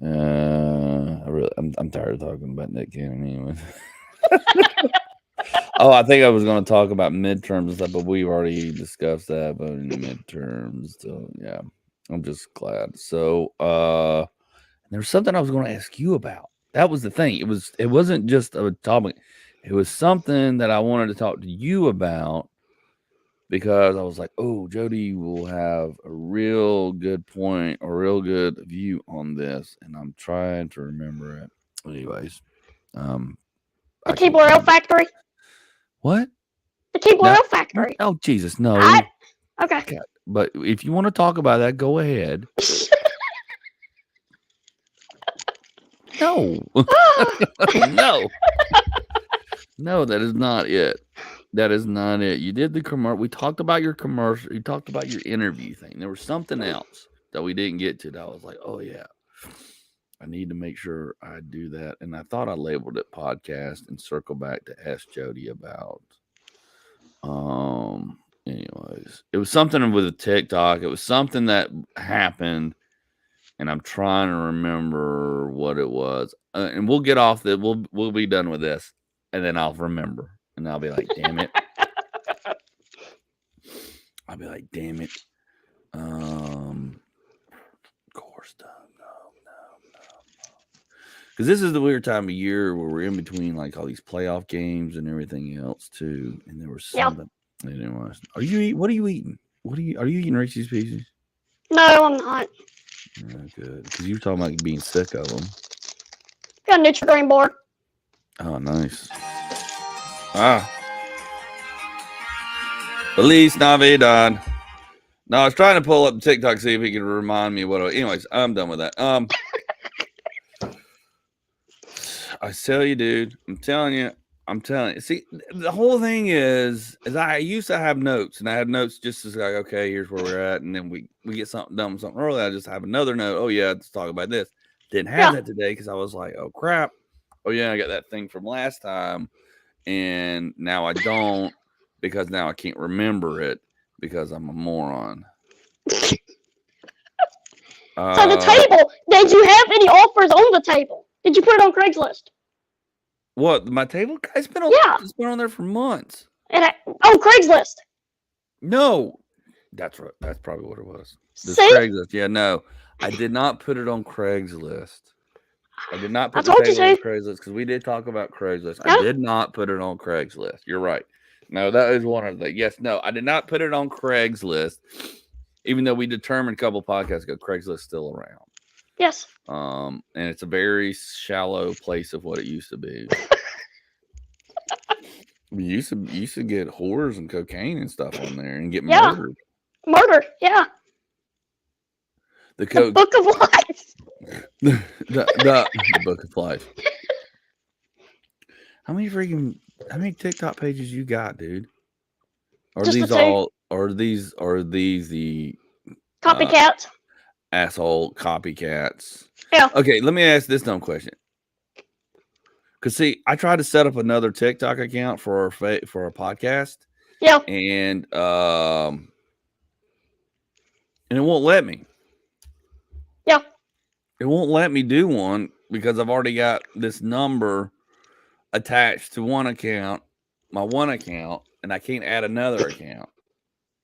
I'm tired of talking about Nick Cannon anyway. Oh, I think I was going to talk about midterms and stuff, but we've already discussed that about midterms. So yeah, I'm just glad. So there's something I was going to ask you about. That was the thing. It wasn't just a topic. It was something that I wanted to talk to you about because I was like, oh, Jody will have a real good point, a real good view on this, and I'm trying to remember it. Anyways, the Keyboard L Factory. What? The Keyboard L Factory. Oh, Jesus, no. Okay. God. But if you want to talk about that, go ahead. No. No, that is not it. That is not it. You did the commercial. We talked about your commercial. You talked about your interview thing. There was something else that we didn't get to that I was like, oh, yeah. I need to make sure I do that. And I thought I labeled it podcast and circle back to ask Jody about. Anyways, it was something with a TikTok. It was something that happened, and I'm trying to remember what it was. And we'll get off that. We'll be done with this, and then I'll remember, and I'll be like, damn it. I'll be like, damn it. Of course, no. Because this is the weird time of year where we're in between like all these playoff games and everything else too. And there was something. Yep. Are you eating? What are you eating? Are you eating Reese's Pieces? No, I'm not. Oh, good. Because you were talking about being sick of them. Got a Nutri-Grain bar. Oh, nice. Feliz Navidad. No, I was trying to pull up TikTok, see if he could remind me what. Anyways, I'm done with that. I tell you, dude. I'm telling you. See, the whole thing is I used to have notes, and I had notes just as like, okay, here's where we're at, and then we get something done with something early. I just have another note. Oh yeah, let's talk about this. Didn't have that today because I was like, oh crap. Oh yeah, I got that thing from last time, and now I don't because now I can't remember it because I'm a moron. So the table, did you have any offers on the table? Did you put it on Craigslist? What, my table? It's been on, it's been on there for months. And on Craigslist? No. That's right. That's probably what it was. This See? Craigslist. Yeah, no. I did not put it on Craigslist. I did not put the table on Craigslist because we did talk about Craigslist. I did not put it on Craigslist. You're right. No, that is one of the yes. No, I did not put it on Craigslist. Even though we determined a couple podcasts ago, Craigslist is still around. Yes. And it's a very shallow place of what it used to be. We used to get whores and cocaine and stuff on there and get murdered. Murder, yeah. The Book of Life. the Book of Life. How many TikTok pages you got, dude? Are Just these all? Are these the copycats? Asshole copycats. Yeah. Okay, let me ask this dumb question. Cause see, I tried to set up another TikTok account for our podcast. Yeah. And it won't let me. Yeah. It won't let me do one because I've already got this number attached to one account, my one account, and I can't add another account.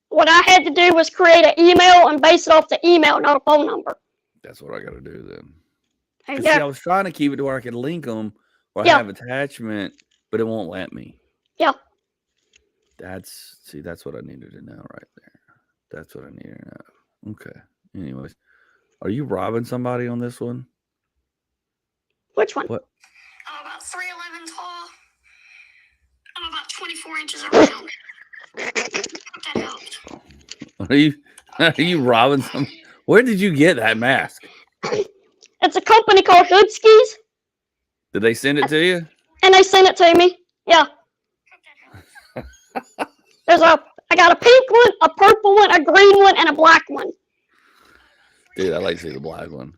What I had to do was create an email and base it off the email, not a phone number. That's what I got to do then. See, I was trying to keep it to where I could link them or have attachment, but it won't let me. Yeah. That's what I needed to know right there. That's what I needed to know. Okay. Anyways, are you robbing somebody on this one? Which one? What? I'm about 3'11" tall. I'm about 24 inches around. Hope that helps. Are you robbing some? Where did you get that mask? It's a company called Hoodskis. Did they send it to you? And they sent it to me. Yeah. I got a pink one, a purple one, a green one, and a black one. Dude, I like to see the black one.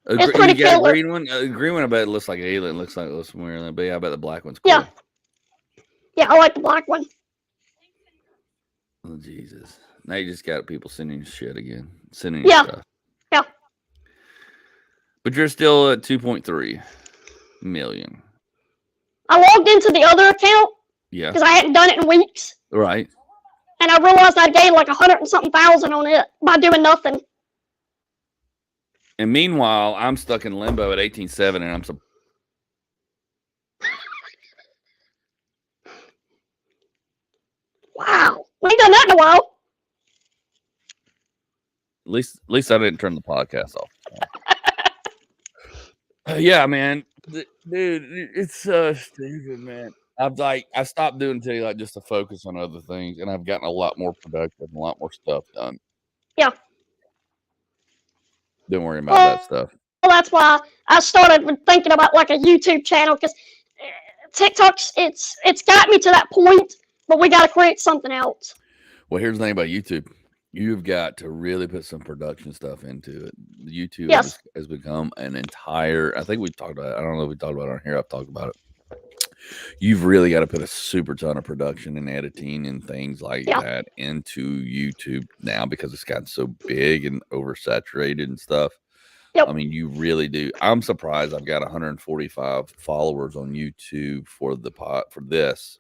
It's pretty killer. Green one? Green one, I bet it looks like an alien. Looks like it looks weird. But yeah, I bet the black one's cool. Yeah. Yeah, I like the black one. Oh, Jesus. Now you just got people sending shit again. Sending stuff. Yeah. But you're still at 2.3 million. I logged into the other account. Yeah. Because I hadn't done it in weeks. Right. And I realized I gained like 100 and something thousand on it by doing nothing. And meanwhile, I'm stuck in limbo at 18.7 and I'm so. Wow. We ain't done that in a while. At least I didn't turn the podcast off. Yeah, man. Dude, it's so stupid, man. I stopped doing TikTok just to focus on other things, and I've gotten a lot more productive and a lot more stuff done. Yeah. Don't worry about that stuff. Well, that's why I started thinking about like a YouTube channel, because TikTok's it's got me to that point, but we got to create something else. Well, here's the thing about YouTube. You've got to really put some production stuff into it. YouTube has become an entire, I think we talked about it. I don't know if we talked about it on here. I've talked about it. You've really got to put a super ton of production and editing and things like that into YouTube now because it's gotten so big and oversaturated and stuff. Yep. I mean, you really do. I'm surprised I've got 145 followers on YouTube for this.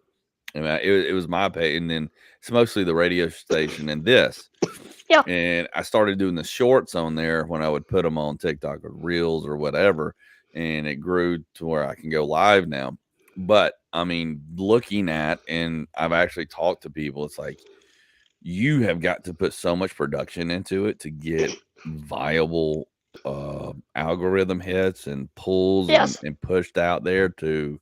And it was my pay, and then it's mostly the radio station and this. Yeah. And I started doing the shorts on there when I would put them on TikTok or Reels or whatever, and it grew to where I can go live now. But I mean, looking at, and I've actually talked to people, it's like you have got to put so much production into it to get viable algorithm hits and pulls and pushed out there to.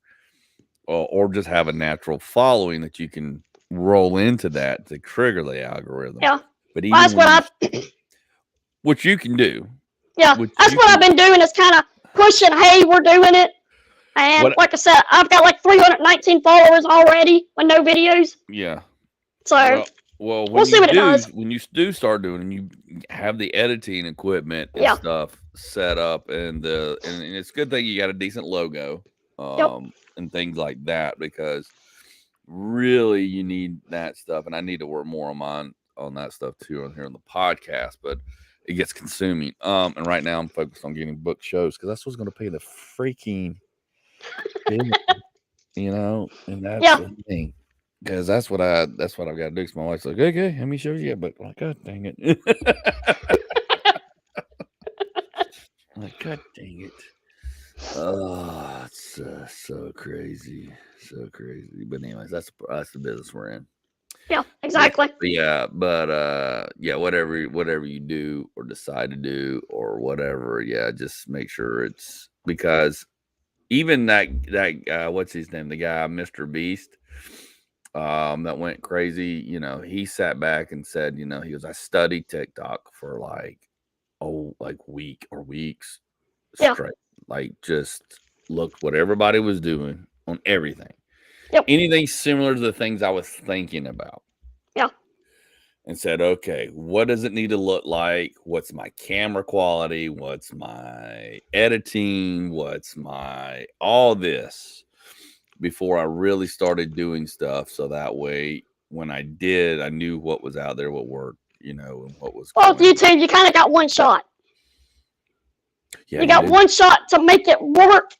Or just have a natural following that you can roll into that to trigger the algorithm. Yeah, but even that's what you can do. Yeah, that's what I've been doing is kind of pushing. Hey, we're doing it, and like I said, I've got like 319 followers already with no videos. Yeah. So well, we'll see what it does. When you do start doing, and you have the editing equipment and stuff set up, and it's a good thing you got a decent logo. And things like that, because really you need that stuff, and I need to work more on mine. on that stuff too on here on the podcast, but it gets consuming. And right now I'm focused on getting book shows because that's what's going to pay the freaking bill, and that's the thing. Because that's what I've got to do. Cause my wife's like, okay, how many shows you got? But like, God dang it. Like, God dang it. Oh, it's so crazy. So crazy. But anyways, that's the business we're in. Yeah, exactly. But whatever you do or decide to do or whatever, just make sure it's because even that what's his name? The guy, Mr. Beast, that went crazy, he sat back and said, he goes, I studied TikTok for like week or weeks straight. Like just looked what everybody was doing on everything. Yep. Anything similar to the things I was thinking about. Yeah. And said, okay, what does it need to look like? What's my camera quality? What's my editing? What's my all this before I really started doing stuff. So that way, when I did, I knew what was out there, what worked, and what was. Well, with YouTube, you kind of got one shot. Yeah, you got one shot to make it work,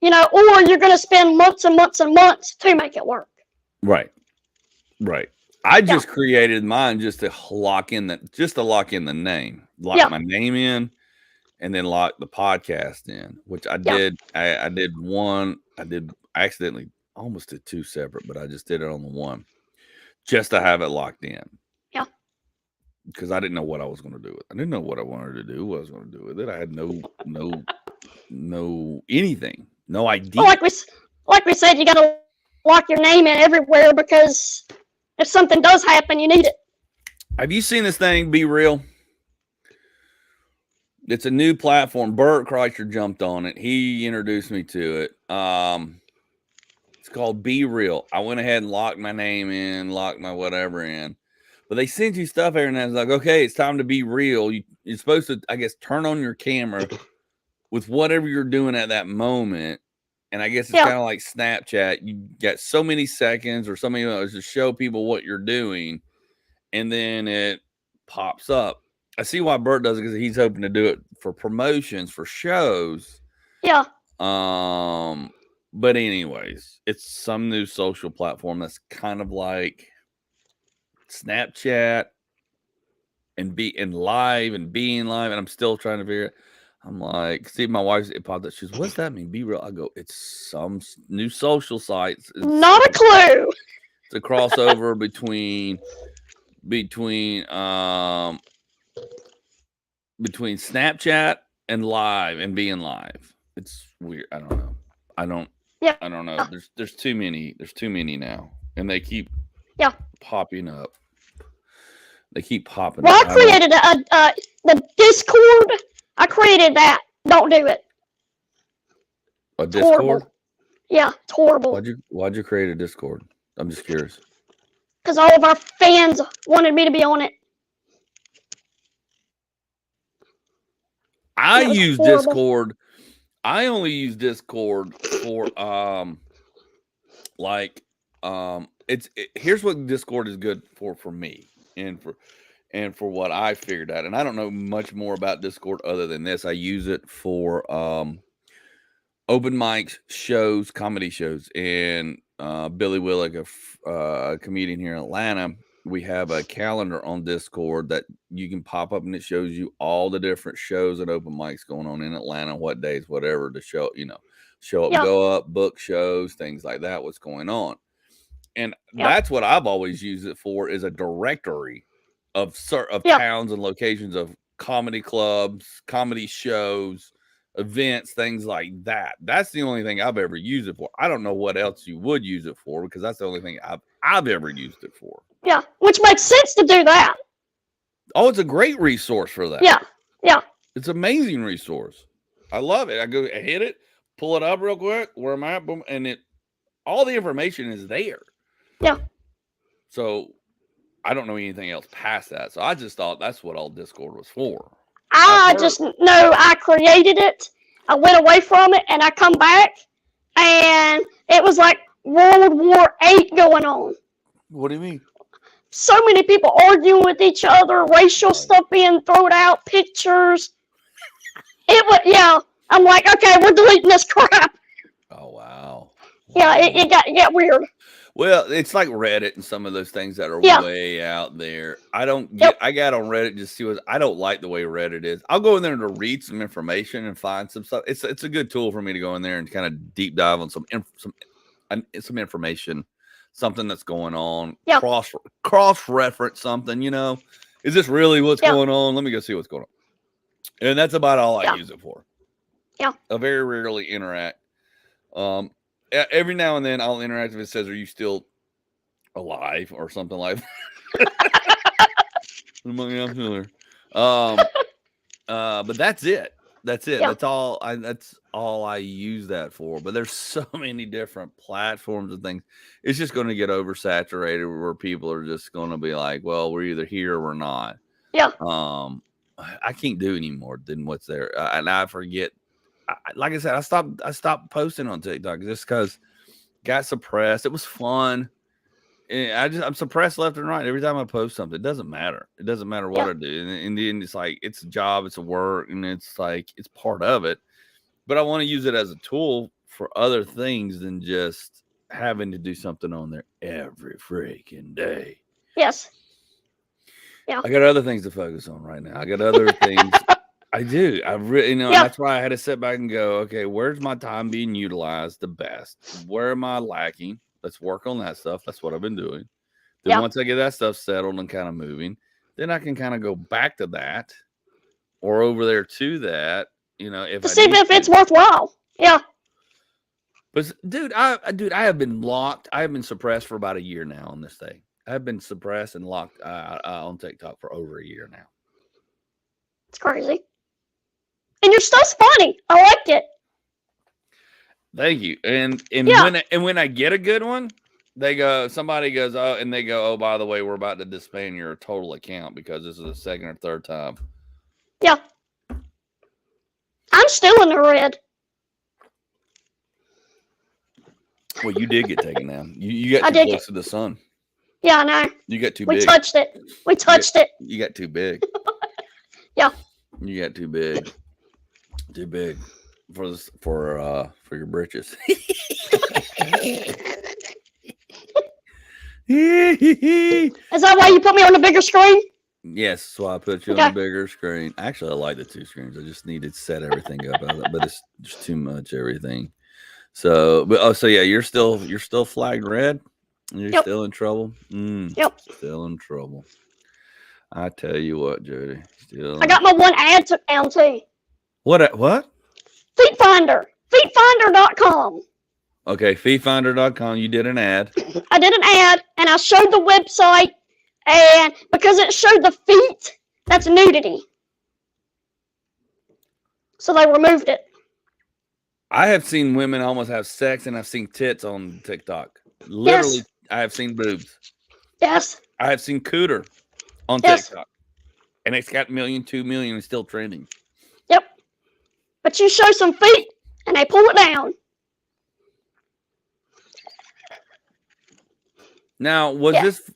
or you're going to spend months and months and months to make it work. Right. I just created mine just to lock in the name, lock my name in, and then lock the podcast in, which I did. I did one. I accidentally almost did two separate, but I just did it on the one just to have it locked in. Yeah. Because I didn't know what I was going to do with it. I didn't know what I wanted to do, what I was going to do with it. I had no anything, no idea. Well, like we said, you got to lock your name in everywhere because if something does happen, you need it. Have you seen this thing, Be Real? It's a new platform. Bert Kreischer jumped on it. He introduced me to it. It's called Be Real. I went ahead and locked my name in, locked my whatever in. But they send you stuff every now and then. It's like, okay, it's time to be real. You're supposed to, I guess, turn on your camera with whatever you're doing at that moment. And I guess it's kind of like Snapchat. You got so many seconds or so many minutes to show people what you're doing. And then it pops up. I see why Bert does it because he's hoping to do it for promotions, for shows. Yeah. But anyways, it's some new social platform that's kind of like Snapchat and being live. And I'm still trying to figure it. I'm like, see, my wife, it popped up. She's, what's that mean? Be Real. I go, it's some new social sites. Not a clue. It's a crossover between Snapchat and live and being live. It's weird. I don't know. I don't know. There's too many. There's too many now, and they keep popping up. They keep popping. Well, I created the Discord. I created that. Don't do it. A Discord? Horrible. Yeah, it's horrible. Why'd you create a Discord? I'm just curious. Because all of our fans wanted me to be on it. I use Discord. I only use Discord for here's what Discord is good for me and for what I figured out. And I don't know much more about Discord other than this. I use it for open mics, shows, comedy shows, and Billy Willick, a comedian here in Atlanta. We have a calendar on Discord that you can pop up and it shows you all the different shows and open mics going on in Atlanta, what days, whatever to show up, go up, book shows, things like that, what's going on. And that's what I've always used it for, is a directory of towns and locations of comedy clubs, comedy shows, events, things like that. That's the only thing I've ever used it for. I don't know what else you would use it for, because that's the only thing I've ever used it for. Yeah, which makes sense to do that. Oh, it's a great resource for that. Yeah. It's an amazing resource. I love it. I hit it, pull it up real quick, where I'm at, boom, and all the information is there. Yeah. So I don't know anything else past that. So I just thought that's what all Discord was for. I just know I created it. I went away from it, and I come back, and it was like World War VIII going on. What do you mean? so many people arguing with each other, racial stuff being thrown out, pictures. It was, yeah. I'm like, okay, we're deleting this crap. Oh wow. Yeah, it got weird. Well, it's like Reddit and some of those things that are Yeah. way out there. I don't Yep. I got on Reddit just to see what I don't like the way Reddit is. I'll go in there to read some information and find some stuff. It's a good tool for me to go in there and kind of deep dive on some information, something that's going on. Yeah. Cross reference something, you know. Is this really what's going on? Let me go see what's going on. And that's about all I use it for. Yeah. I very rarely interact. Every now and then I'll interact if it says, "Are you still alive?" or something like that. I'm still here. But that's it. That's it. Yeah. That's all I use that for. But there's so many different platforms and things. It's just going to get oversaturated where people are just going to be like, "Well, we're either here or we're not." Yeah. I can't do any more than what's there, and I forget. Like I said, I stopped posting on TikTok just because got suppressed. It was fun. And I'm suppressed left and right. Every time I post something, it doesn't matter. It doesn't matter what I do. And in the end, it's like it's a job, it's a work, and it's like it's part of it. But I want to use it as a tool for other things than just having to do something on there every freaking day. Yes. Yeah. I got other things to focus on right now. I got other things. I do. I really, that's why I had to sit back and go, okay, where's my time being utilized the best? Where am I lacking? Let's work on that stuff. That's what I've been doing. Then once I get that stuff settled and kind of moving, then I can kind of go back to that or over there to that, if to see if it's worthwhile. Yeah. But dude, I have been locked. I have been suppressed for about a year now on this thing. I've been suppressed and locked on TikTok for over a year now. It's crazy. And your stuff's funny. I liked it. Thank you. And when I get a good one, somebody goes, oh, and they go, oh, by the way, we're about to disband your total account because this is the second or third time. Yeah. I'm still in the red. Well, you did get taken down. You got too close to the sun. Yeah, I know. You got too big. We touched it. You got too big. Yeah. You got too big. Too big for your britches. Is that why you put me on the bigger screen? Yes, so I put you on the bigger screen. Actually, I like the two screens. I just need to set everything up, but it's just too much everything. So, you're still flagged red. You're still in trouble. Yep. Still in trouble. I tell you what, Jody. I got my one ad took down too. What? Feet Finder. Feetfinder.com. Okay, feetfinder.com. You did an ad. I did an ad, and I showed the website, and because it showed the feet, that's nudity. So they removed it. I have seen women almost have sex, and I've seen tits on TikTok. Literally, yes. I have seen boobs. Yes. I have seen cooter on TikTok. And it's got 2 million and still trending. Yep. But you show some feet, and they pull it down. Now, was this...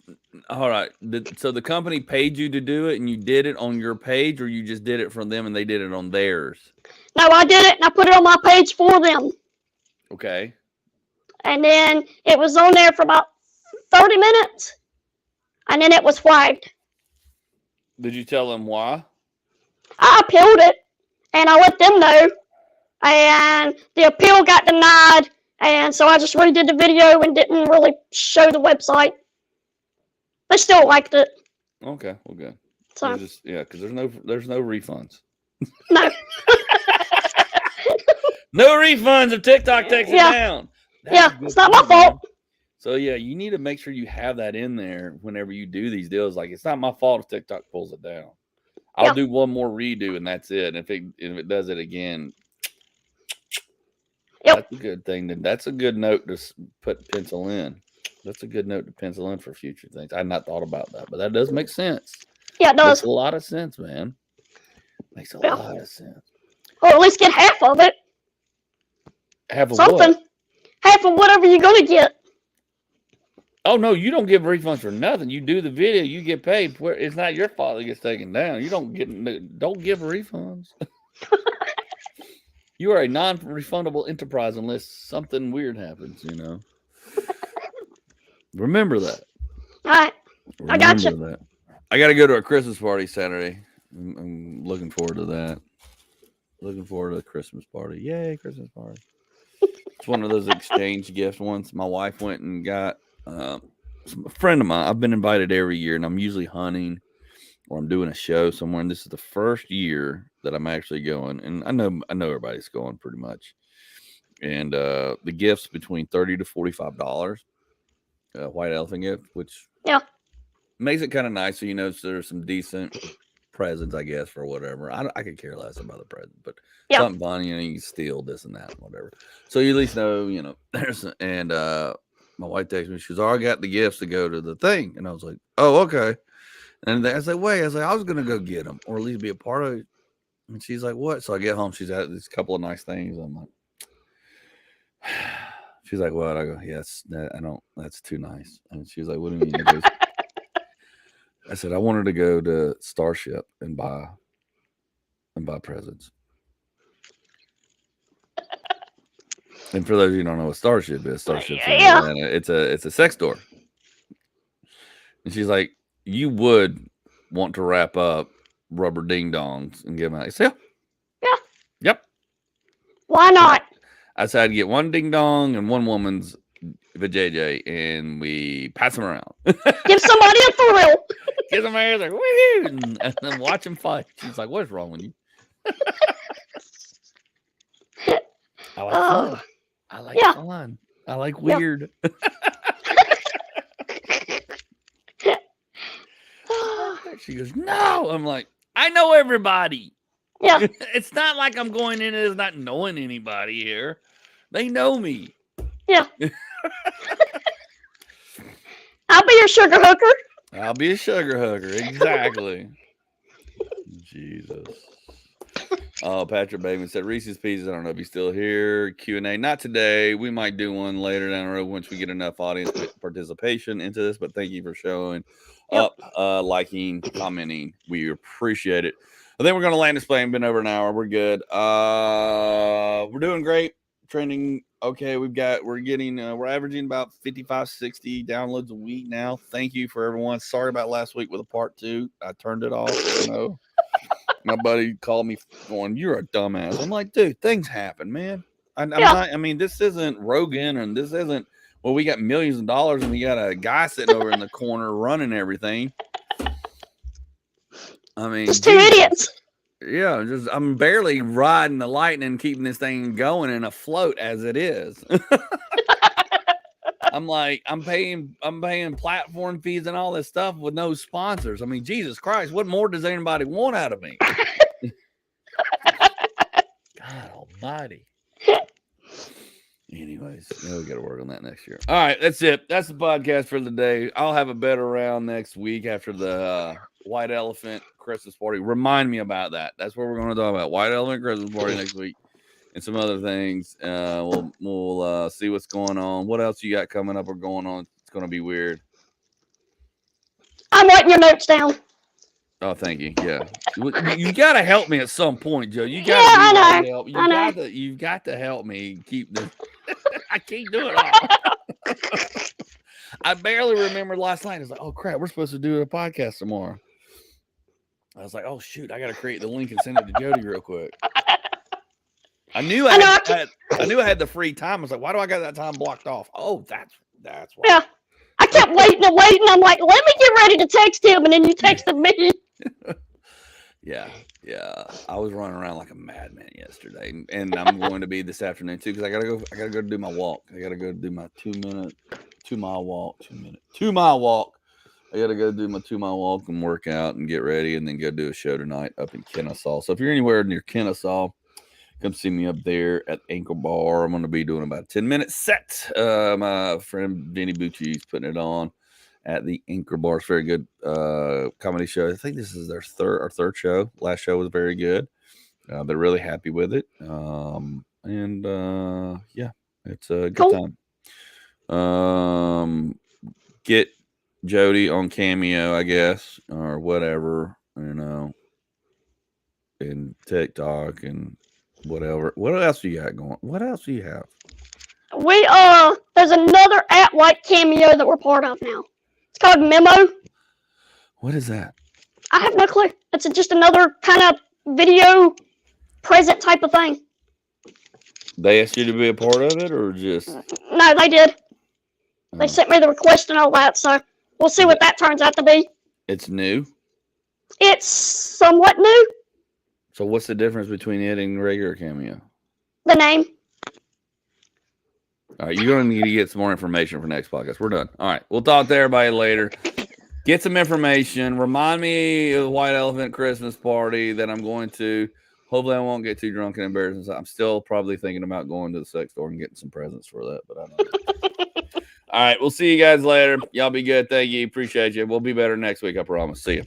All right. So the company paid you to do it, and you did it on your page, or you just did it from them, and they did it on theirs? No, I did it, and I put it on my page for them. Okay. And then it was on there for about 30 minutes, and then it was flagged. Did you tell them why? I appealed it, and I let them know, and the appeal got denied, and so I just redid the video and didn't really show the website. They still liked it. Okay, well, good. So because there's no refunds. No. No refunds if TikTok takes it down. It's not my fault. So you need to make sure you have that in there whenever you do these deals. Like, it's not my fault if TikTok pulls it down. I'll do one more redo and that's it. And if it does it again, that's a good thing. That's a good note to pencil in. That's a good note to pencil in for future things. I had not thought about that, but that does make sense. Yeah, it does. Makes a lot of sense, man. Makes a lot of sense. Or at least get half of it. Half of something. What? Half of whatever you're gonna get. Oh no, you don't give refunds for nothing. You do the video, you get paid. It's not your fault it gets taken down. You don't give refunds. You are a non-refundable enterprise unless something weird happens. Remember that. All right. I got you. That. I got to go to a Christmas party Saturday. I'm looking forward to that. Looking forward to the Christmas party. Yay, Christmas party. It's one of those exchange gift ones. My wife went and got a friend of mine. I've been invited every year, and I'm usually hunting or I'm doing a show somewhere. And this is the first year that I'm actually going. And I know everybody's going pretty much. And the gifts between $30 to $45. White elephant gift, which makes it kind of nice. So there's some decent presents, I guess, for whatever. I could care less about the present, but something fun, you can steal this and that, and whatever. So you at least know, there's. And my wife texted me. She goes, "Oh, I got the gifts to go to the thing," and I was like, "Oh, okay." And I was like, "Wait," I was gonna go get them, or at least be a part of it. And she's like, "What?" So I get home. She's had this couple of nice things. I'm like. She's like, "What?" I go, "Yes, that's too nice." And she's like, "What do you mean?" I said, "I wanted to go to Starship and buy presents." And for those of you who don't know what Starship's in Atlanta, it's a sex store. And she's like, "You would want to wrap up rubber ding dongs and give them out?" I said, "Yeah, yep. Why not?" I said I'd get one ding dong and one woman's vajayjay, and we pass them around. Give somebody a thrill. Give them a like, woo-hoo, and then watch them fight. She's like, "What's wrong with you?" I like fun. I like fun. I like weird. She goes, "No." I'm like, "I know everybody." Yeah. It's not like I'm going in as not knowing anybody here. They know me. Yeah. I'll be your sugar hooker. I'll be a sugar hooker. Exactly. Jesus. Oh, Patrick Bateman said Reese's Pieces. I don't know if he's still here. Q&A. Not today. We might do one later down the road once we get enough audience participation into this. But thank you for showing up, liking, commenting. We appreciate it. I think we're going to land this plane. Been over an hour. We're good. We're doing great. Trending okay. We're averaging about 55, 60 downloads a week now. Thank you for everyone. Sorry about last week with a part 2. I turned it off. My buddy called me going, "You're a dumbass." I'm like, "Dude, things happen, man." I'm not. I mean, this isn't Rogan, and this isn't. Well, we got millions of dollars, and we got a guy sitting over in the corner running everything. I mean, just 2 idiots. Yeah, I'm barely riding the lightning, keeping this thing going and afloat as it is. I'm paying platform fees and all this stuff with no sponsors. I mean, Jesus Christ, what more does anybody want out of me? God almighty. Anyways, we got to work on that next year. All right, that's it. That's the podcast for the day. I'll have a better round next week after the White Elephant Christmas party. Remind me about that. That's what we're going to talk about. White Elephant Christmas party next week. And some other things. We'll see what's going on. What else you got coming up or going on? It's going to be weird. I'm writing your notes down. Oh, thank you. Yeah, you got to help me at some point, Joe. You got to help. You've got to help me keep this. I can't do it all. I barely remember last night. I was like, "Oh crap, we're supposed to do a podcast tomorrow." I was like, "Oh shoot, I got to create the link and send it to Jody real quick." I knew I had the free time. I was like, "Why do I got that time blocked off?" Oh, that's why. Yeah. I kept waiting. I'm like, "Let me get ready to text him," and then you texted me. Yeah. I was running around like a madman yesterday, and I'm going to be this afternoon too because I gotta go do my walk. I gotta go do my 2-mile walk. I gotta go do my 2-mile walk and work out and get ready, and then go do a show tonight up in Kennesaw. So if you're anywhere near Kennesaw, come see me up there at Ankle Bar. I'm going to be doing about a 10-minute set. My friend Vinny Bucci's putting it on at the Anchor Bar. It's a very good comedy show. I think this is our third show. Last show was very good. They're really happy with it. Yeah, it's a good time. get Jody on Cameo, I guess, or whatever, and TikTok and whatever. What else do you got going? What else do you have? There's another app like Cameo that we're part of now. It's called Memo. What is that? I have no clue. It's just another kind of video present type of thing. They asked you to be a part of it, or just? No, they did. They sent me the request and all that, so we'll see what that turns out to be. It's new? It's somewhat new. So what's the difference between it and regular Cameo? The name. All right, you're going to need to get some more information for next podcast. We're done. All right, we'll talk to everybody later. Get some information. Remind me of the White Elephant Christmas party that I'm going to. Hopefully I won't get too drunk and embarrassed. I'm still probably thinking about going to the sex store and getting some presents for that, but I don't know. All right, we'll see you guys later. Y'all be good. Thank you. Appreciate you. We'll be better next week, I promise. See you.